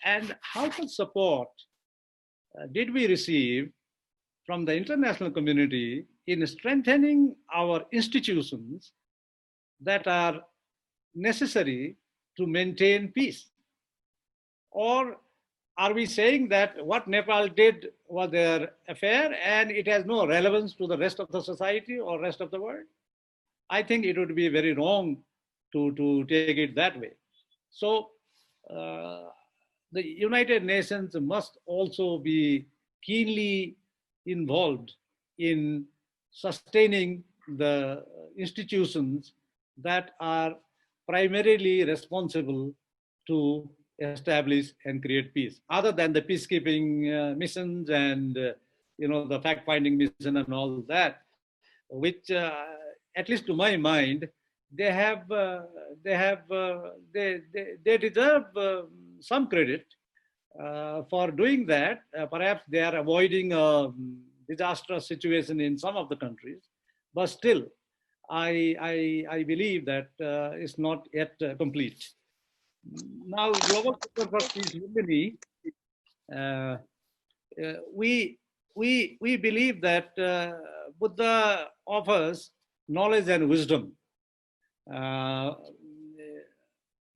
And how much support did we receive from the international community in strengthening our institutions that are necessary to maintain peace? Or are we saying that what Nepal did was their affair and it has no relevance to the rest of the society or rest of the world? I think it would be very wrong to take it that way. So the United Nations must also be keenly involved in sustaining the institutions that are primarily responsible to establish and create peace, other than the peacekeeping missions and the fact-finding mission and all that, which at least to my mind they deserve some credit for doing that. Perhaps they are avoiding a disastrous situation in some of the countries, but still I believe that it's not yet complete. Now, Global Center for Peace, Lumbini, we believe that Buddha offers knowledge and wisdom.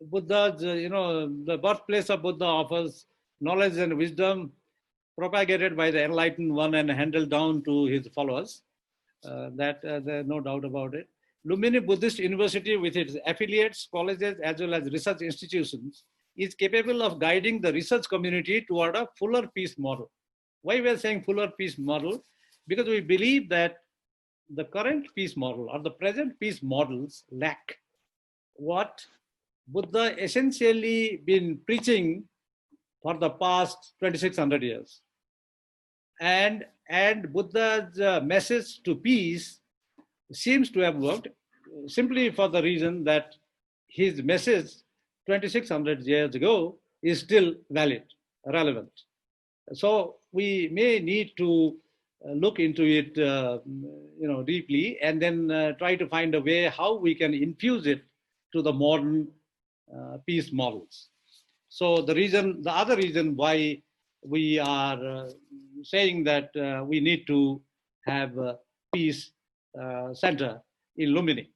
Buddha's, the birthplace of Buddha offers knowledge and wisdom propagated by the enlightened one and handed down to his followers. There's no doubt about it. Lumbini Buddhist University, with its affiliates, colleges, as well as research institutions, is capable of guiding the research community toward a fuller peace model. Why we are saying fuller peace model? Because we believe that the current peace model or the present peace models lack what Buddha essentially been preaching for the past 2600 years. And Buddha's message to peace seems to have worked simply for the reason that his message 2600 years ago is still valid, relevant. So we may need to look into it deeply, and then try to find a way how we can infuse it to the modern peace models. So the other reason why we are saying that we need to have a peace center in Lumbini.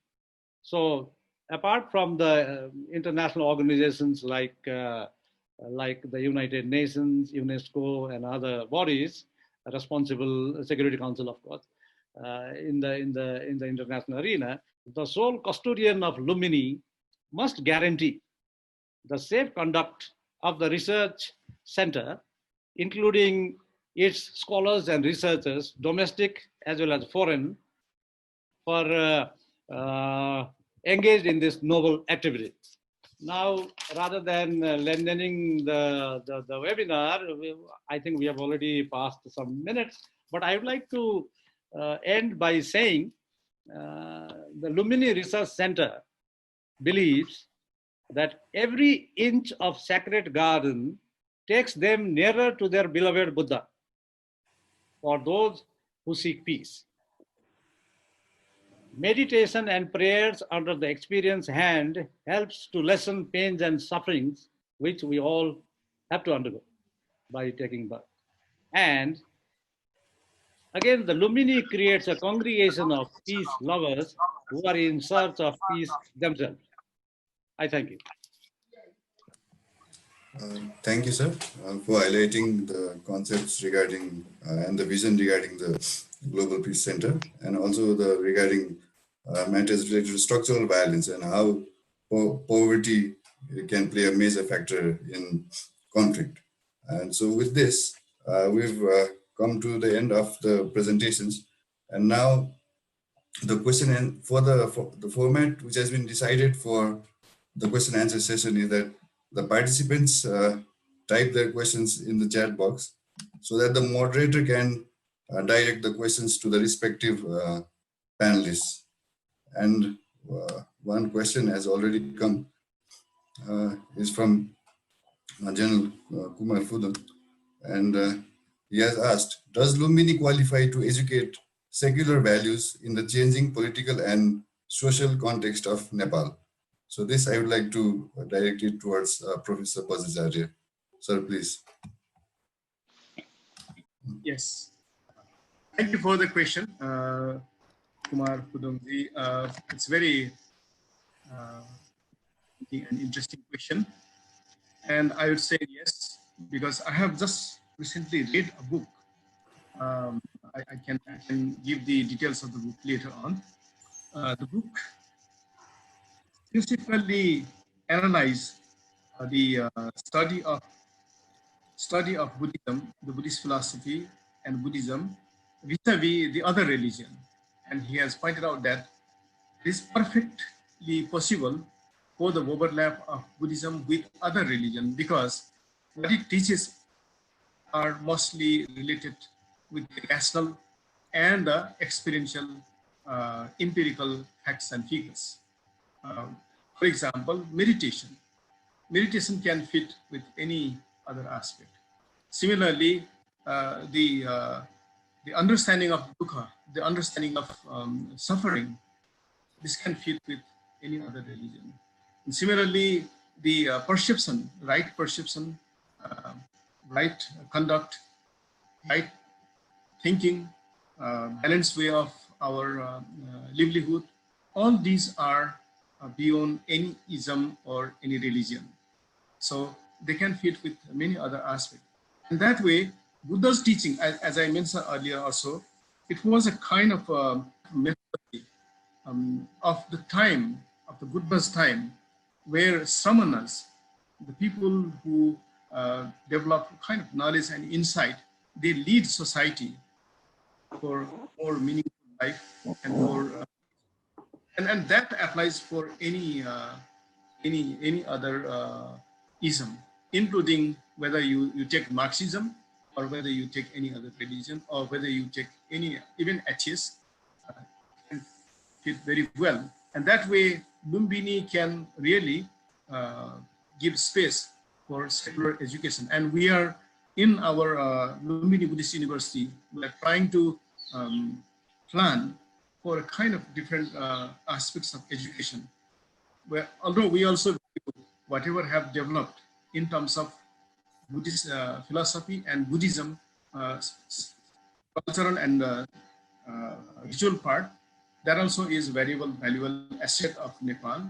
So apart from the international organizations like the United Nations, UNESCO, and other bodies responsible, Security Council, of course, in the international arena, the sole custodian of Lumbini must guarantee the safe conduct of the research center, including its scholars and researchers, domestic as well as foreign, for engaged in this noble activity. Now, rather than lengthening the webinar, I think we have already passed some minutes, but I would like to end by saying the Lumbini Research Center believes that every inch of sacred garden takes them nearer to their beloved Buddha. for those who seek peace. Meditation and prayers under the experience hand helps to lessen pains and sufferings, which we all have to undergo by taking birth. And again, the Lumbini creates a congregation of peace lovers who are in search of peace themselves. I thank you. Thank you, sir, for highlighting the concepts regarding and the vision regarding the Global Peace Center, and also the regarding matters related to structural violence and how poverty can play a major factor in conflict. And so with this, we've come to the end of the presentations. And now the question and for the format which has been decided for the question and answer session is that the participants type their questions in the chat box so that the moderator can direct the questions to the respective panelists. And one question has already come, is from General Kumar Fudan, and he has asked, does Lumbini qualify to educate secular values in the changing political and social context of Nepal? So this I would like to direct it towards Professor Bhattacharya. Sir, please. Yes. Thank you for the question, Kumar Pudongji. It's very an interesting question. And I would say yes, because I have just recently read a book. I can give the details of the book later on. The book principally analyzed the study of Buddhism, the Buddhist philosophy and Buddhism vis-a-vis the other religion. And he has pointed out that it is perfectly possible for the overlap of Buddhism with other religion, because what it teaches are mostly related with the rational and the experiential empirical facts and figures. For example, meditation. Meditation can fit with any other aspect. Similarly, the understanding of dukkha, the understanding of suffering, this can fit with any other religion. And similarly, the perception, right perception, right conduct, right thinking, balanced way of our livelihood, all these are beyond any ism or any religion. So they can fit with many other aspects. And that way, Buddha's teaching, as I mentioned earlier also, it was a kind of methodology of the time, of the Buddha's time, where samanas, the people who develop kind of knowledge and insight, they lead society for more meaningful life and for and that applies for any other ism, including whether you take Marxism or whether you take any other religion or whether you take any even atheist, can fit very well. And that way, Lumbini can really give space for secular education. And we are in our Lumbini Buddhist University, we are trying to plan for a kind of different aspects of education, where although we also whatever have developed in terms of Buddhist philosophy and Buddhism, cultural and ritual part, that also is valuable asset of Nepal.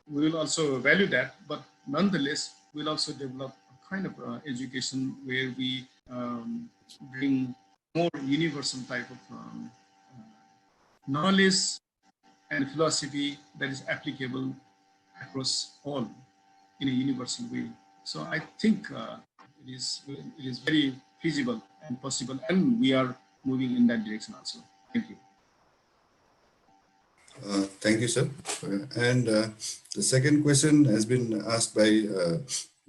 We will also value that, but nonetheless, we'll also develop a kind of education where we bring more universal type of knowledge and philosophy that is applicable across all in a universal way. So I think it is very feasible and possible, and we are moving in that direction also. Thank you. Thank you, sir. And the second question has been asked by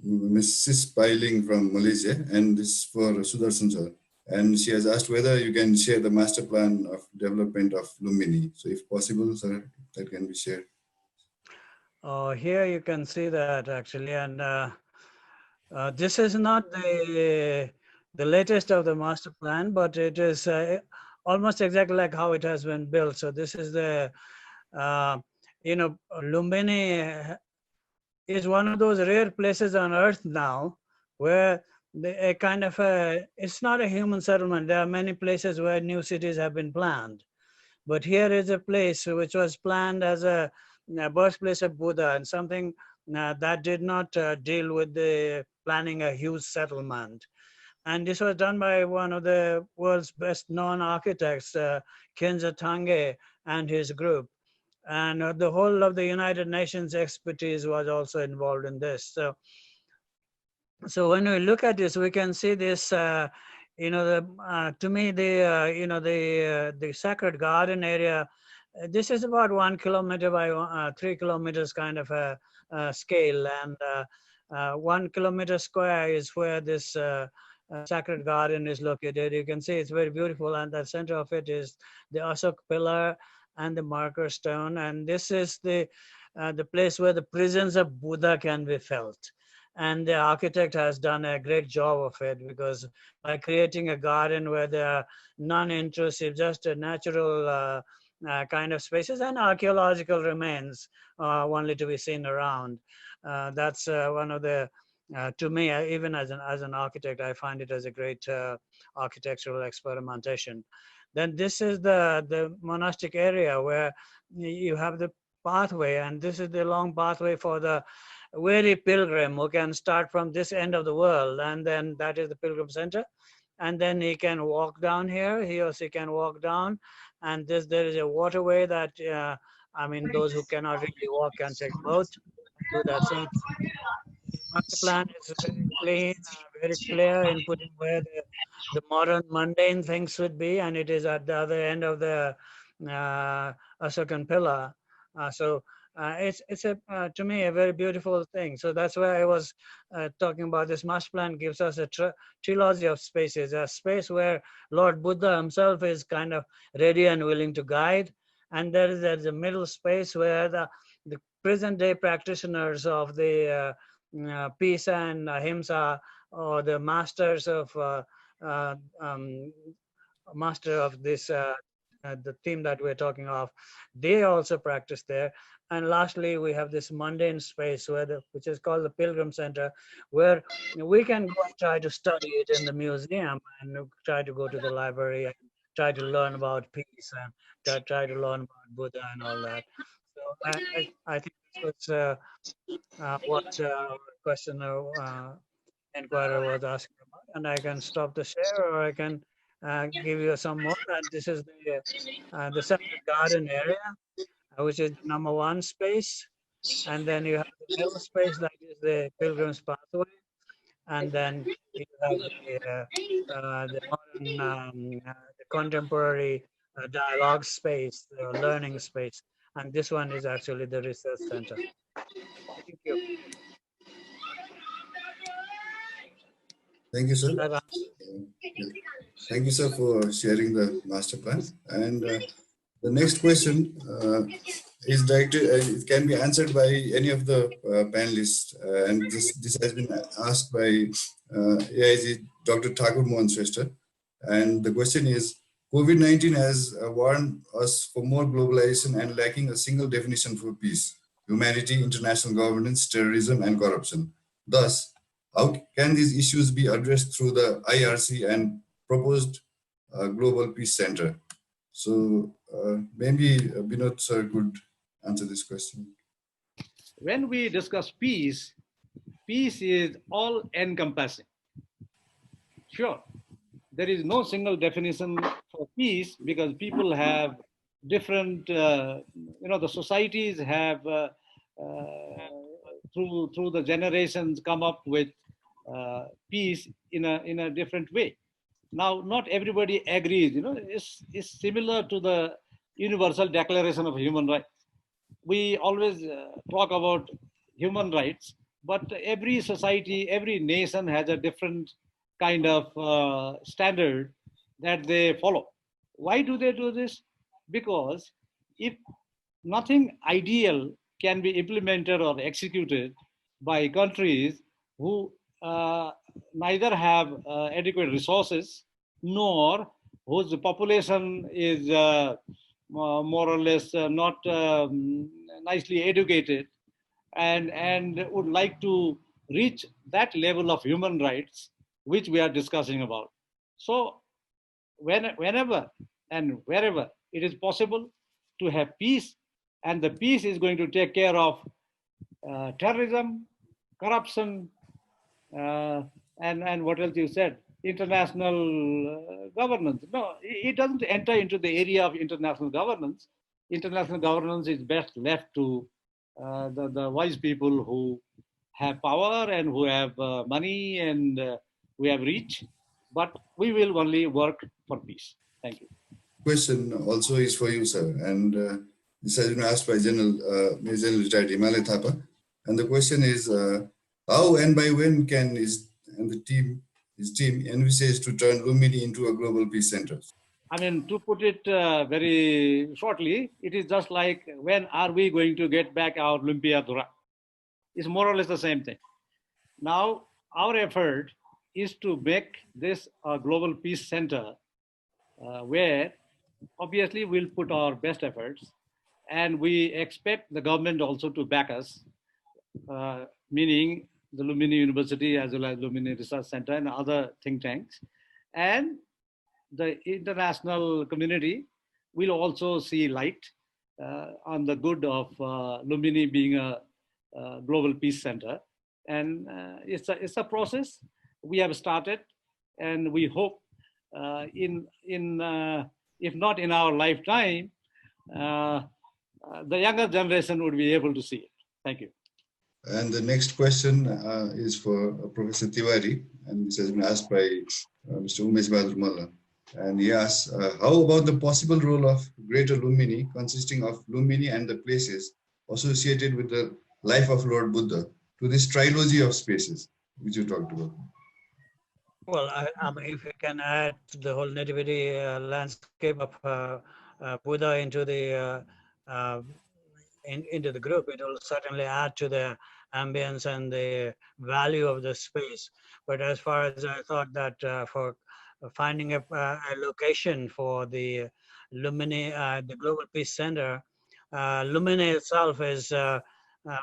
Mrs. Piling from Malaysia, and this is for Sudarshan sir. And she has asked whether you can share the master plan of development of Lumbini. So if possible, sir, that can be shared. Here you can see that actually, and this is not the the latest of the master plan, but it is almost exactly like how it has been built. So this is the, Lumbini is one of those rare places on earth now where a kind of it's not a human settlement. There are many places where new cities have been planned, but here is a place which was planned as a birthplace of Buddha, and something that did not deal with the planning a huge settlement. And this was done by one of the world's best known architects, Kenza Tange and his group. And the whole of the United Nations expertise was also involved in this. So when we look at this, we can see this, to me, the sacred garden area, this is about 1 kilometer by 3 kilometers kind of a scale. And 1 kilometer square is where this sacred garden is located. You can see it's very beautiful. And the center of it is the Ashok pillar and the marker stone. And this is the place where the presence of Buddha can be felt. And the architect has done a great job of it, because by creating a garden where there are non-intrusive, just a natural kind of spaces and archaeological remains only to be seen around. That's one of the, to me, even as an architect, I find it as a great architectural experimentation. Then this is the monastic area where you have the pathway, and this is the long pathway for the weary pilgrim who can start from this end of the world, and then that is the pilgrim center. And then he can walk down here, he or she can walk down, and there is a waterway that, those who cannot really walk can take boat and do that. So master plan is very clean, very clear in putting where the modern mundane things should be, and it is at the other end of the Ashokan pillar. It's to me a very beautiful thing. So that's why I was talking about this master plan gives us a trilogy of spaces, a space where Lord Buddha himself is kind of ready and willing to guide, and there's a middle space where the present day practitioners of the peace and ahimsa, or the masters of master of this the theme that we're talking of, they also practice there. And lastly, we have this mundane space which is called the Pilgrim Center, where we can go and try to study it in the museum, and try to go to the library and try to learn about peace, and try to learn about Buddha and all that. So I think this was what question inquirer was asking about, and I can stop the share, or I can give you some more. And this is the sacred garden area, which is number one space, and then you have the middle space that is the pilgrim's pathway, and then you have the modern, the contemporary dialogue space, the learning space, and this one is actually the research center. Thank you. Thank you, sir. That Thank you, sir, for sharing the master plan. And the next question is directed, it can be answered by any of the panelists. And this has been asked by AIG Dr. Thakur Mohan Shrestha. And the question is, COVID-19 has warned us for more globalization and lacking a single definition for peace, humanity, international governance, terrorism, and corruption. Thus, how can these issues be addressed through the IRC and proposed Global Peace Center? So maybe Binod sir could answer this question. When we discuss peace, peace is all encompassing. Sure, there is no single definition for peace, because people have different, the societies have through the generations come up with peace in a different way. Now, not everybody agrees. It's similar to the Universal Declaration of Human Rights. We always talk about human rights, but every society, every nation has a different kind of standard that they follow. Why do they do this? Because if nothing ideal can be implemented or executed by countries who neither have adequate resources, nor whose population is more or less not nicely educated, and would like to reach that level of human rights which we are discussing about. So whenever and wherever it is possible to have peace, and the peace is going to take care of terrorism, corruption, uh, and what else you said, international governance. No, it doesn't enter into the area of international governance. International governance is best left to the wise people who have power and who have money and who have reach. But we will only work for peace. Thank you. Question also is for you, sir. And this has been asked by Major General Retired Himalay Thapa. And the question is, how and by when can his team envisage to turn Lumbini into a global peace center? I mean, to put it very shortly, it is just like, when are we going to get back our Lumpia Dura? It's more or less the same thing. Now, our effort is to make this a global peace center where obviously we'll put our best efforts, and we expect the government also to back us, meaning the Lumbini University as well as Lumbini Research Center and other think tanks. And the international community will also see light on the good of Lumbini being a global peace center. And it's a process we have started, and we hope if not in our lifetime, the younger generation would be able to see it. Thank you. And the next question is for Professor Tiwari, and this has been asked by Mr. Umesh Bahadur Malla. And he asks, how about the possible role of Greater Lumbini, consisting of Lumbini and the places associated with the life of Lord Buddha, to this trilogy of spaces which you talked about? Well, if we can add the whole nativity landscape of Buddha into the into the group, it will certainly add to the ambience and the value of the space. But as far as I thought that for finding a location for the Lumbini, the Global Peace Center, Lumbini itself is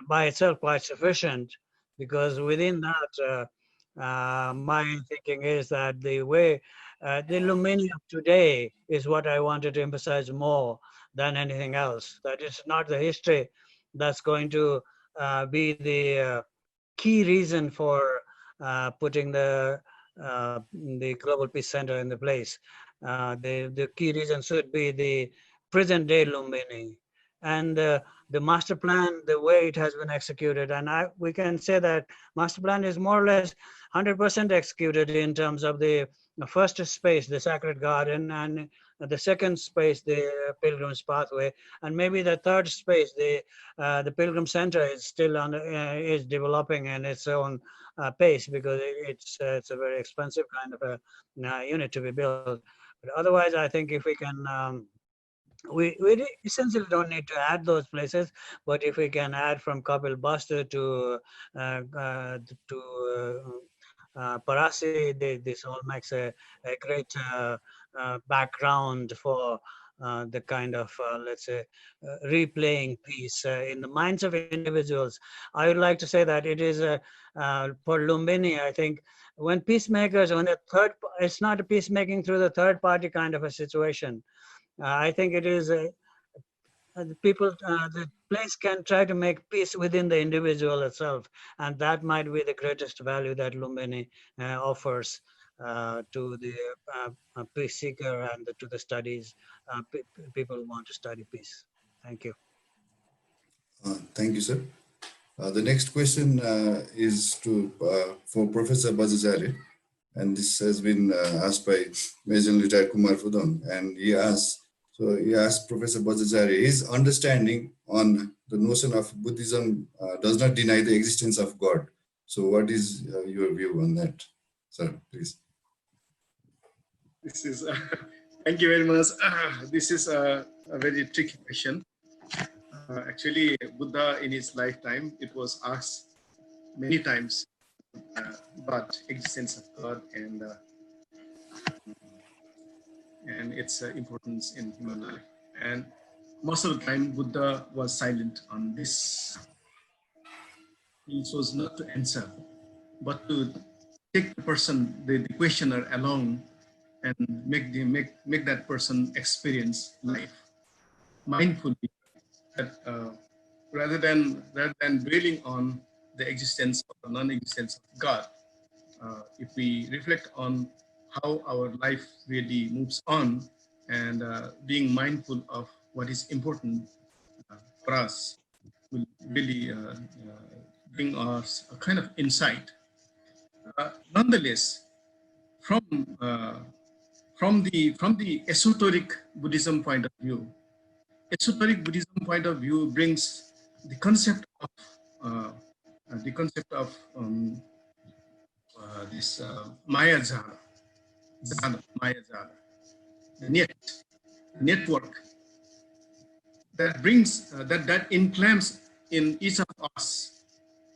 by itself quite sufficient, because within that, my thinking is that the way the Lumbini of today is what I wanted to emphasize more than anything else. That it's not the history that's going to be the key reason for putting the Global Peace Center in the place. The key reason should be the present day Lumbini, and the master plan, the way it has been executed. And we can say that master plan is more or less 100% executed in terms of the first space, the Sacred Garden, and the second space, the Pilgrim's Pathway, and maybe the third space, the Pilgrim Center, is still is developing in its own pace, because it's a very expensive kind of a unit to be built. But otherwise, I think if we can. We essentially don't need to add those places, but if we can add from Kapil Basta to Parasi, this all makes a great background for the kind of, let's say, replaying piece in the minds of individuals. I would like to say that it is for Lumbini, I think, when peacemakers, it's not a peacemaking through the third party kind of a situation. I think it is the place can try to make peace within the individual itself, and that might be the greatest value that Lumbini offers to the peace seeker and to the studies, people who want to study peace. Thank you. Thank you, sir. The next question is for Professor Bajajari, and this has been asked by Major Retired Kumar Fudon, and he asked Professor Bajajari, his understanding on the notion of Buddhism does not deny the existence of God. So what is your view on that, sir, please? This is, thank you very much. This is a very tricky question. Actually, Buddha in his lifetime, it was asked many times God, existence of God, and its importance in human life. And most of the time, Buddha was silent on this. He chose not to answer, but to take the person, the questioner, along and make that person experience life mindfully, that rather than dwelling on the existence or non-existence of God. If we reflect on how our life really moves on, and being mindful of what is important for us, will really bring us a kind of insight. Nonetheless, from the esoteric Buddhism point of view, esoteric Buddhism point of view brings the concept of uh, this Maya Maya Jala, the network that brings that enclams in each of us,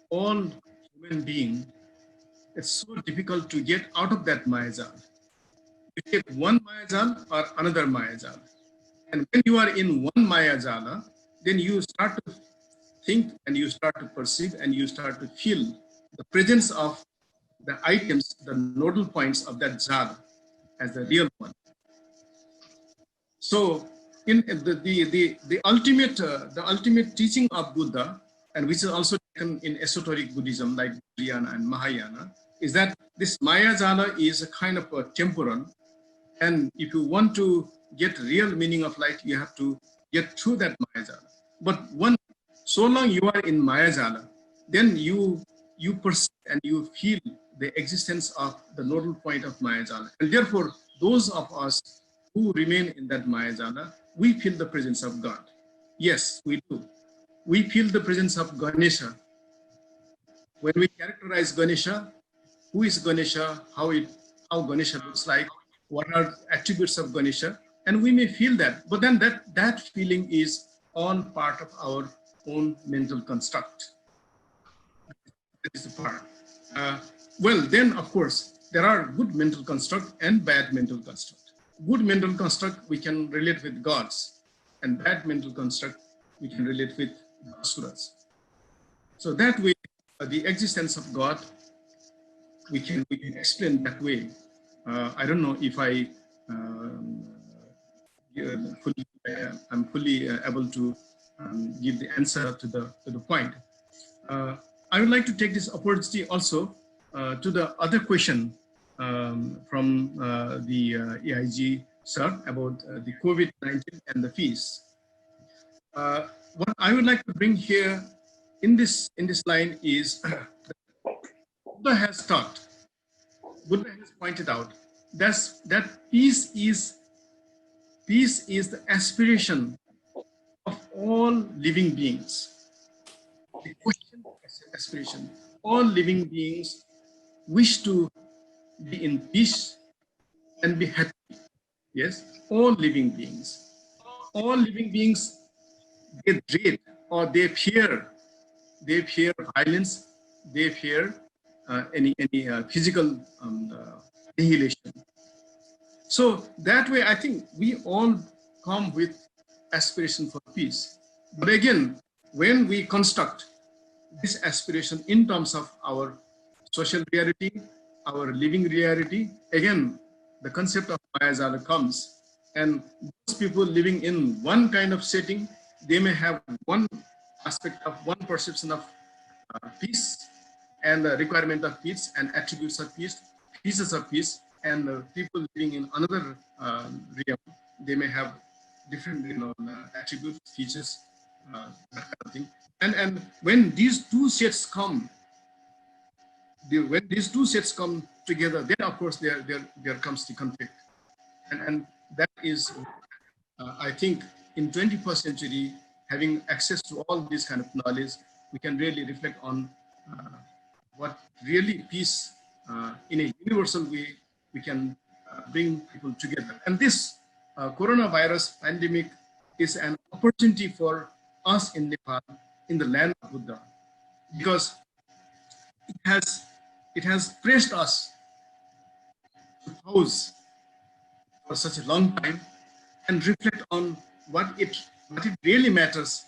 all human being. It's so difficult to get out of that Maya Jala. You take one Maya Jala or another Maya Jala. And when you are in one Maya Jala, then you start to think and you start to perceive and you start to feel the presence of the items, the nodal points of that Jala as the real one. So, in the ultimate teaching of Buddha, and which is also taken in esoteric Buddhism like Vajrayana and Mahayana, is that this Maya Jala is a kind of a temporal. And if you want to get real meaning of life, you have to get through that Maya Jala. But so long you are in Maya Jala, then you perceive and you feel the existence of the nodal point of Maya Jala. And therefore, those of us who remain in that Maya Jala, we feel the presence of God. Yes, we do. We feel the presence of Ganesha. When we characterize Ganesha, who is Ganesha, how Ganesha looks like, what are attributes of Ganesha, and we may feel that, but then that feeling is all part of our own mental construct. That is the part. Well, then of course, there are good mental construct and bad mental construct. Good mental construct we can relate with gods, and bad mental construct we can relate with the asuras. So that way, the existence of God we can explain that way. I don't know if I'm fully able to give the answer to the point. I would like to take this opportunity also to the other question from the EIG sir about the COVID-19 and the fees. What I would like to bring here in this line is Buddha has taught, Buddha has pointed out that peace is the aspiration of all living beings. The question aspiration. All living beings wish to be in peace and be happy. Yes, all living beings. All living beings, they dread or they fear violence, they fear any physical annihilation. So that way, I think we all come with aspiration for peace. But again, when we construct this aspiration in terms of our social reality, our living reality, again, the concept of Mayajala comes. And those people living in one kind of setting, they may have one aspect of one perception of peace and the requirement of peace and attributes of peace, pieces of peace, and people living in another realm, they may have different attributes, features, that kind of thing. And when these two sets come, together, then of course there comes the conflict, and that is, I think, in 21st century, having access to all this kind of knowledge, we can really reflect on what really peace in a universal way we can bring people together. And this coronavirus pandemic is an opportunity for us in Nepal, in the land of Buddha, because it has pressed us to pause for such a long time and reflect on what it really matters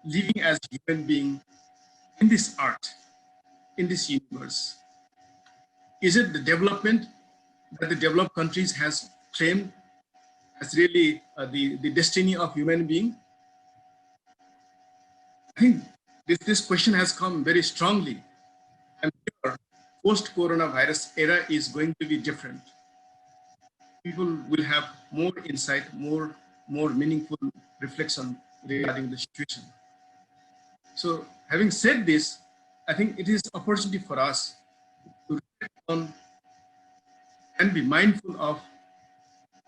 living as a human being in this art, in this universe. Is it the development that the developed countries has claimed as really the destiny of human being? I think this question has come very strongly. And post-coronavirus era is going to be different. People will have more insight, more meaningful reflection regarding the situation. So having said this, I think it is opportunity for us to reflect on and be mindful of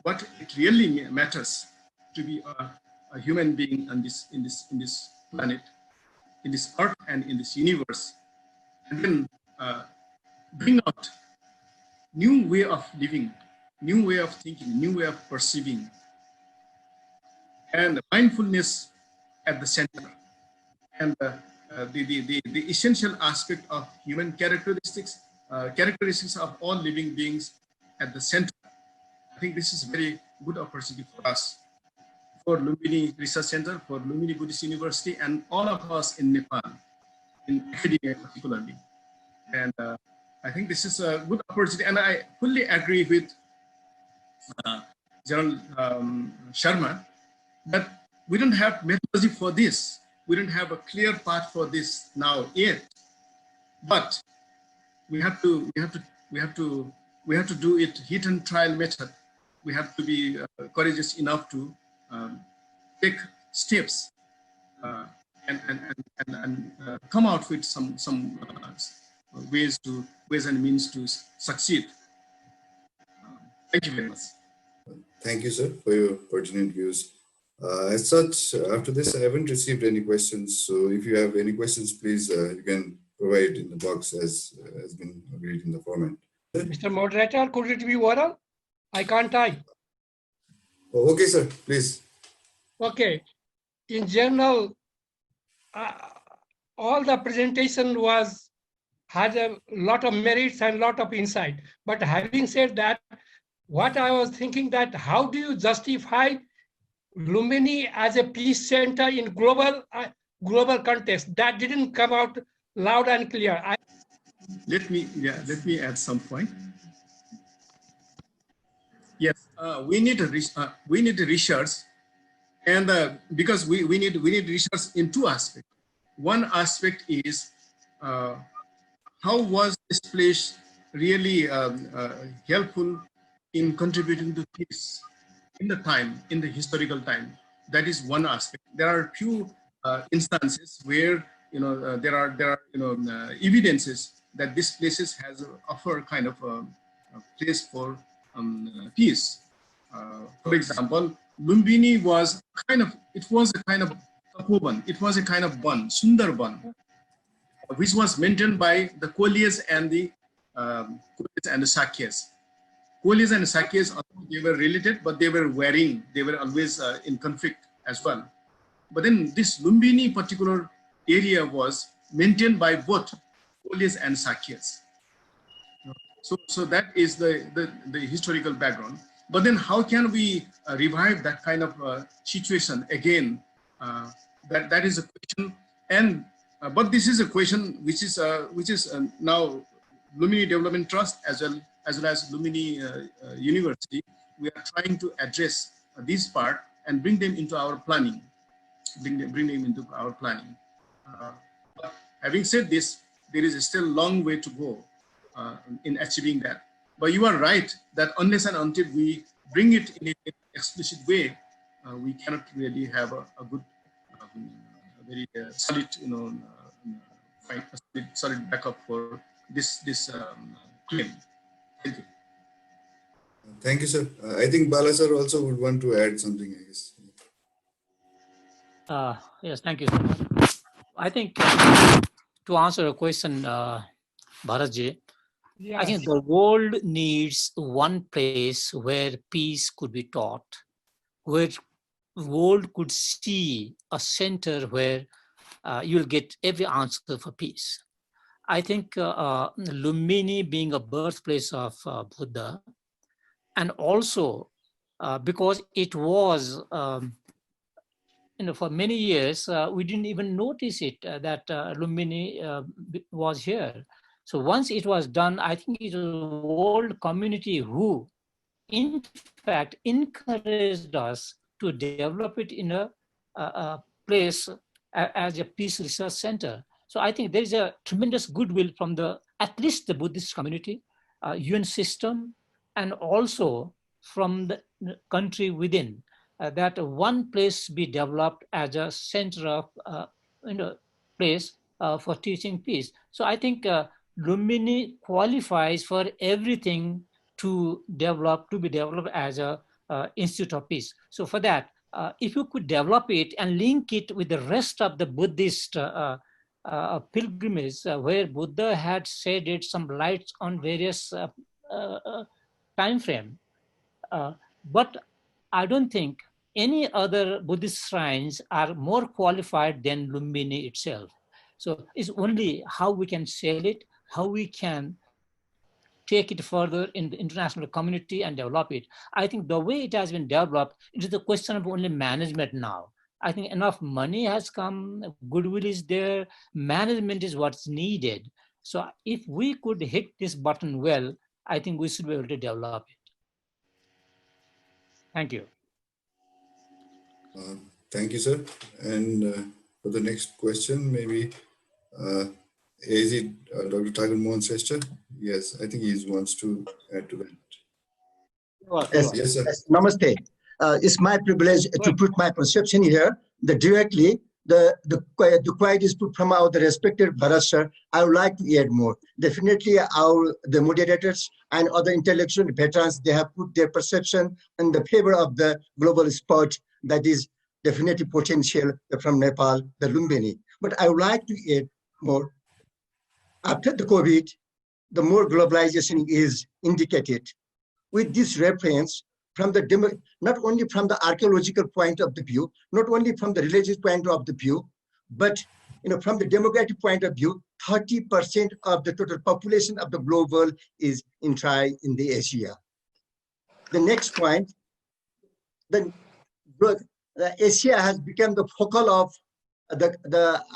what it really matters to be a human being on in this planet, in this earth and in this universe, and then bring out new way of living, new way of thinking, new way of perceiving, and mindfulness at the center. And the essential aspect of human characteristics, characteristics of all living beings at the center. I think this is a very good opportunity for us, for Lumbini Research Center, for Lumbini Buddhist University, and all of us in Nepal, in academia particularly. And I think this is a good opportunity, and I fully agree with General Sharma that we don't have methodology for this. We don't have a clear path for this now yet, but we have to do it hit and trial method. We have to be courageous enough to take steps and come out with some ways and means to succeed. Thank you very much. Thank you, sir, for your pertinent views. As such, after this, I haven't received any questions. So if you have any questions, please, you can provide in the box as has been agreed in the format. Mr. Moderator, could it be oral? I can't type. Oh, okay, sir, please. Okay. In general, all the presentation had a lot of merits and lot of insight. But having said that, what I was thinking that how do you justify Lumbini as a peace center in global context? That didn't come out loud and clear. Let me add some point. Yes, we need research, and because we need research in two aspects. One aspect is how was this place really helpful in contributing to peace in the historical time. That is one aspect. There are few instances where there are evidences that this places has offer kind of a place for peace. For example, Lumbini was a kind of tapoban. It was a kind of ban, Sundarban, which was maintained by the Kolis and the Sakyas. Kolis and Sakyas, they were related, but they were warring. They were always in conflict as well. But then this Lumbini particular area was maintained by both Kolis and Sakyas. So that is the historical background. But then how can we revive that kind of situation again? That is a question. And but this is a question which is now Lumbini Development Trust as well as Lumbini University. We are trying to address this part and bring them into our planning. Bring them into our planning. But having said this, there is still a long way to go in achieving that. But you are right that unless and until we bring it in an explicit way, we cannot really have a good, very solid, solid backup for this claim. Thank you. Thank you, sir. I think Bala sir also would want to add something, I guess. Yes, thank you. I think to answer a question, Bharatji, Yes. I think the world needs one place where peace could be taught, where the world could see a center where you'll get every answer for peace. I think Lumbini being a birthplace of Buddha, and also because it was, for many years, we didn't even notice it that Lumbini was here. So once it was done, I think it was the world community who, in fact, encouraged us to develop it in a place as a peace research center. So I think there is a tremendous goodwill from at least the Buddhist community, UN system, and also from the country within, that one place be developed as a center of place for teaching peace. So I think Lumbini qualifies for everything to be developed as a institute of peace. So for that, if you could develop it and link it with the rest of the Buddhist pilgrimage, where Buddha had shaded some lights on various time frame, but I don't think any other Buddhist shrines are more qualified than Lumbini itself. So it's only how we can sell it, how we can take it further in the international community and develop it. I think the way it has been developed, it is a question of only management now. I think enough money has come, goodwill is there, management is what's needed. So if we could hit this button well, I think we should be able to develop it. Thank you. Thank you, sir. And for the next question, maybe is it Dr. Thakur Mohan Srestha? Yes, I think he wants to add to that. Yes, sir. Namaste. It's my privilege to put my perception here. Directly, the quiet is put from the respected Bharat sir. I would like to add more. Definitely, the moderators and other intellectual veterans, they have put their perception in the favor of the global sport that is definitely potential from Nepal, the Lumbini. But I would like to add more. After the COVID, the more globalization is indicated. With this reference, from the not only from the archaeological point of the view, not only from the religious point of the view, but from the demographic point of view, 30% of the total population of the global is in the Asia. The next point, Asia has become the focal of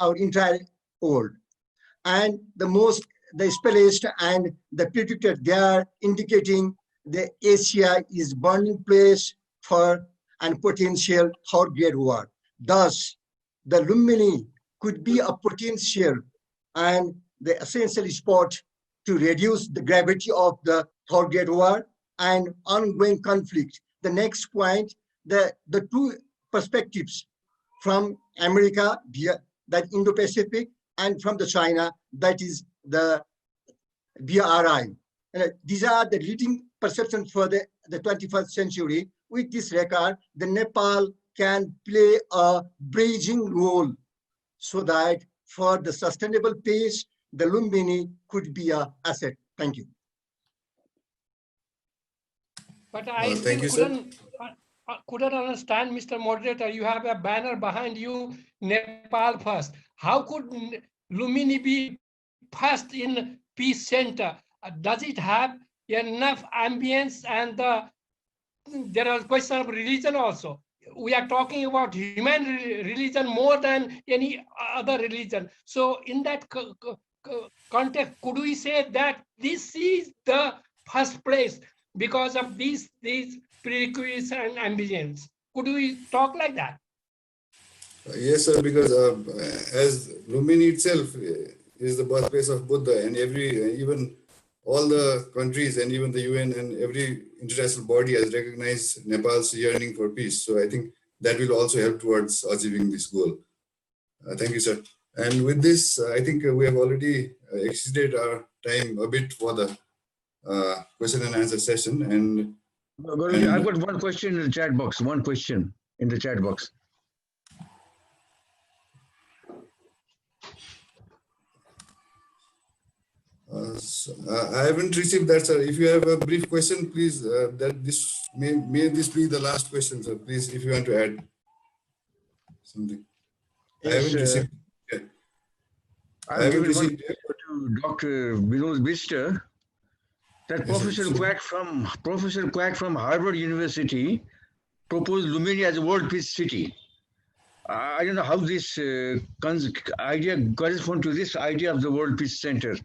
our entire world, and the specialists and the predictors, they are indicating the Asia is burning place for and potential third Great War. Thus, the Lumbini could be a potential and the essential spot to reduce the gravity of the third Great War and ongoing conflict. The next point, the two perspectives from America, that Indo-Pacific, and from the China, that is the BRI. These are the leading perceptions for the 21st century. With this record, the Nepal can play a bridging role so that for the sustainable peace, the Lumbini could be an asset. Thank you. But I couldn't understand, Mr. Moderator. You have a banner behind you, Nepal first. How could Lumbini be first in Peace Center? Does it have enough ambience? And there are questions of religion also. We are talking about human religion more than any other religion. So in that context, could we say that this is the first place because of these prerequisites and ambience? Could we talk like that? Yes, sir, because as Lumbini itself is the birthplace of Buddha, and even all the countries and even the UN and every international body has recognized Nepal's yearning for peace. So I think that will also help towards achieving this goal. Thank you, sir. And with this, I think we have already exceeded our time a bit for the question and answer session. And I've got one question in the chat box. One question in the chat box. I haven't received that, sir. If you have a brief question, please, may this be the last question, sir. Please, if you want to add something. Yes, I haven't received. I haven't received. Dr. Vinod Bister that Professor Quack from Harvard University proposed Lumbini as a world peace city. I don't know how this idea corresponds to this idea of the World Peace Center,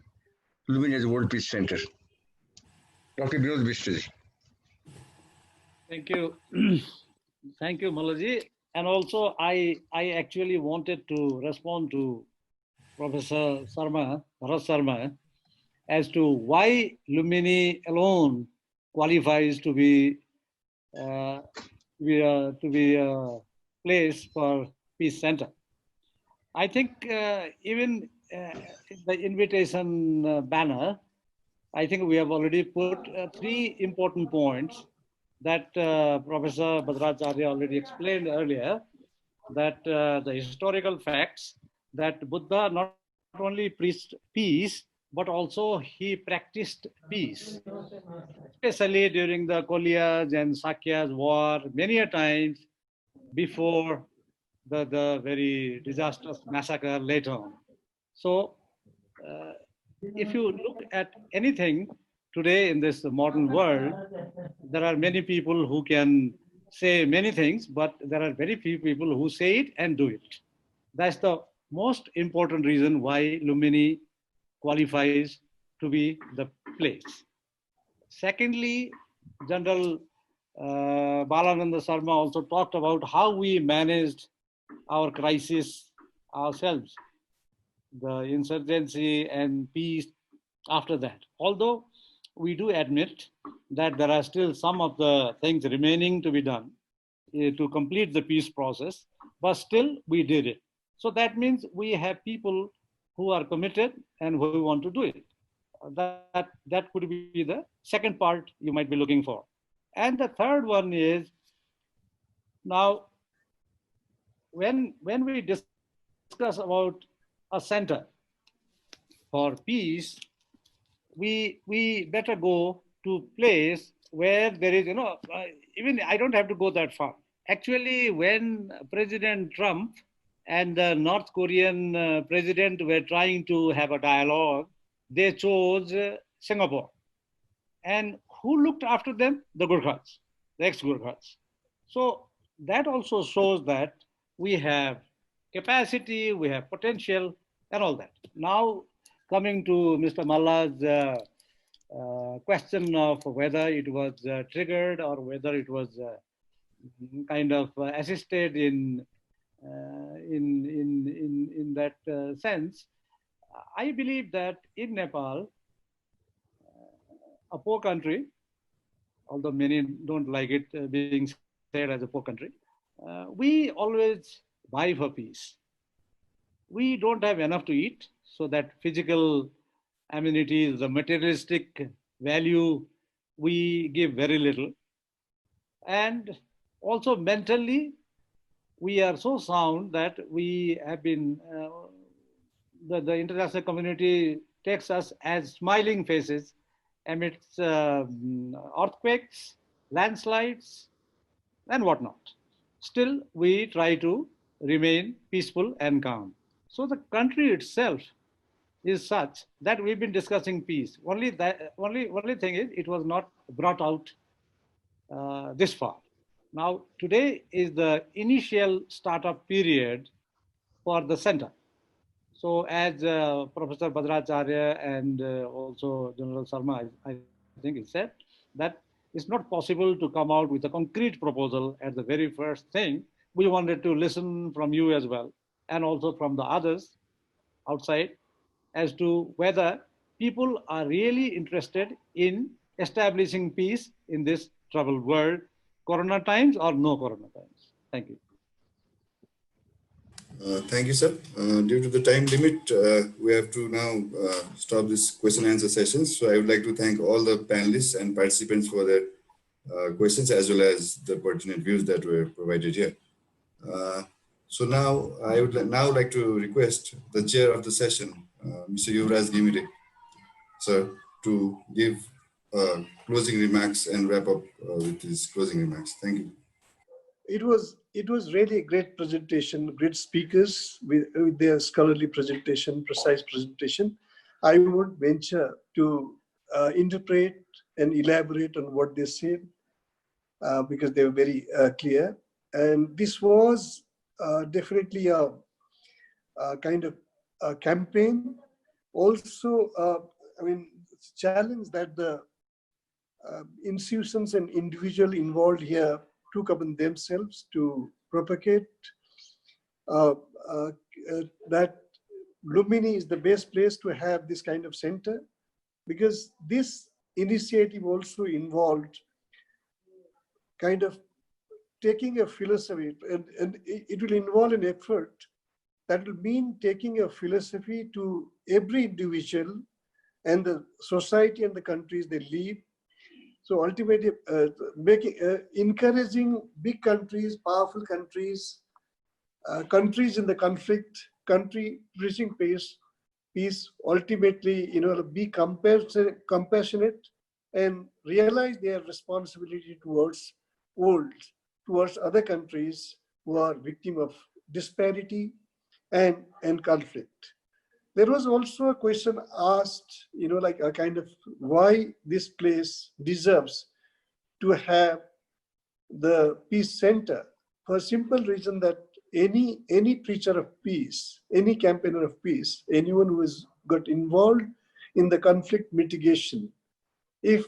Lumbini as a World Peace Center. Dr. Vinod Bister. Thank you. Thank you, Malaji. And also, I actually wanted to respond to Professor Bharat Sarma, as to why Lumbini alone qualifies to be a place for Peace Center. I think even the invitation banner, I think we have already put three important points that Professor Bhadracharya already explained earlier, that the historical facts that Buddha not only preached peace, but also he practiced peace, especially during the Kolyas and Sakyas war, many a times before the very disastrous massacre later on. So if you look at anything today in this modern world, there are many people who can say many things, but there are very few people who say it and do it. That's the most important reason why Lumbini qualifies to be the place. Secondly, General Balananda Sarma also talked about how we managed our crisis ourselves, the insurgency and peace after that. Although we do admit that there are still some of the things remaining to be done to complete the peace process, but still we did it. So that means we have people who are committed and who want to do it. That could be the second part you might be looking for. And the third one is, now when we discuss about a center for peace, we better go to place where there is, even I don't have to go that far. Actually, when President Trump and the North Korean president were trying to have a dialogue, they chose Singapore. And who looked after them? The Gurkhas, the ex-Gurkhas. So that also shows that we have capacity, we have potential, and all that. Now, coming to Mr. Malla's question of whether it was triggered or whether it was kind of assisted in that sense, I believe that in Nepal, a poor country, although many don't like it being said as a poor country, we always buy for peace. We don't have enough to eat, so that physical amenities, the materialistic value, we give very little. And also mentally, we are so sound that we have been, the international community takes us as smiling faces amidst earthquakes, landslides, and whatnot. Still, we try to remain peaceful and calm. So the country itself is such that we've been discussing peace. Only thing is, it was not brought out this far. Now, today is the initial startup period for the center. So as Professor Bhadracharya and also General Sarma, I think he said, that it's not possible to come out with a concrete proposal at the very first thing. We wanted to listen from you as well, and also from the others outside, as to whether people are really interested in establishing peace in this troubled world, Corona times or no Corona times. Thank you. Thank you, sir. Due to the time limit, we have to now stop this question and answer session. So I would like to thank all the panelists and participants for their questions, as well as the pertinent views that were provided here. So now I would like to request the chair of the session, Mr. Yuvraj Gimire, sir, to give closing remarks and wrap up with his closing remarks. Thank you. It was really a great presentation, great speakers with their scholarly presentation, precise presentation. I won't venture to interpret and elaborate on what they said because they were very clear. And this was definitely a kind of a campaign. Also, I mean, it's a challenge that the institutions and individuals involved here took upon themselves to propagate uh, uh, that Lumbini is the best place to have this kind of center, because this initiative also involved kind of taking a philosophy, and it will involve an effort that will mean taking a philosophy to every individual and the society and the countries they live. So ultimately, encouraging big countries, powerful countries, countries in the conflict, country preaching peace, ultimately, be compassionate and realize their responsibility towards world, towards other countries who are victim of disparity and conflict. There was also a question asked, like a kind of why this place deserves to have the peace center, for a simple reason that any preacher of peace, any campaigner of peace, anyone who has got involved in the conflict mitigation, if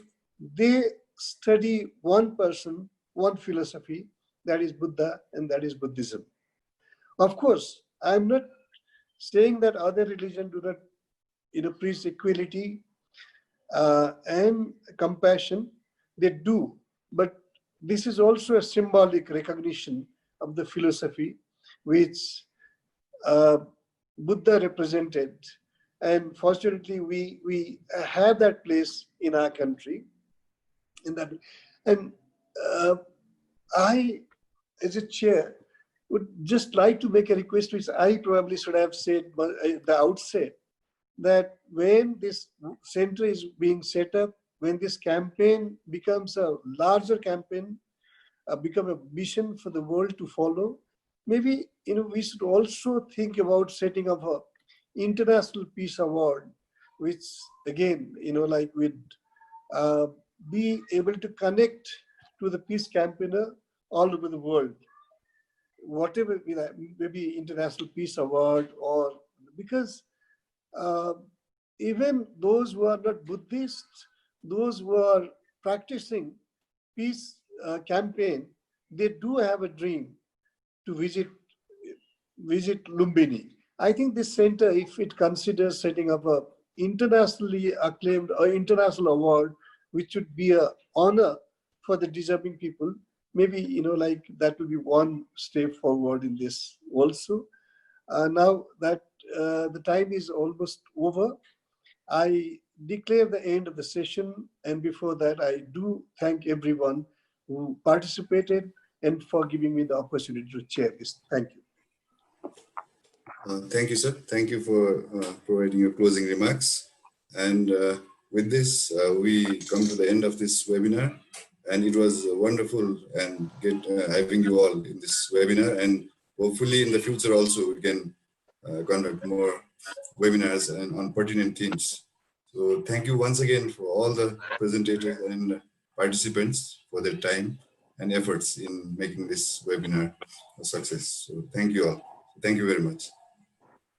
they study one person, one philosophy, that is Buddha and that is Buddhism. Of course, I'm not saying that other religion do not preach equality and compassion. They do, but this is also a symbolic recognition of the philosophy which Buddha represented. And fortunately, we have that place in our country. In that, and I, as a chair, would just like to make a request, which I probably should have said at the outset, that when this center is being set up, when this campaign becomes a larger campaign, become a mission for the world to follow, maybe we should also think about setting up a international peace award, which again like would be able to connect to the peace campaigner all over the world, whatever maybe international peace award, or because uh, even those who are not Buddhists, those who are practicing peace campaign, they do have a dream to visit Lumbini. I think this center, if it considers setting up a internationally acclaimed or international award, which would be an honor for the deserving people, maybe like that will be one step forward in this also. Now that the time is almost over, I declare the end of the session. And before that, I do thank everyone who participated and for giving me the opportunity to chair this. Thank you. Thank you, sir. Thank you for providing your closing remarks. And with this, we come to the end of this webinar. And it was wonderful and having you all in this webinar. And hopefully in the future also, we can conduct more webinars and on pertinent themes. So thank you once again for all the presentators and participants for their time and efforts in making this webinar a success. So thank you all. Thank you very much.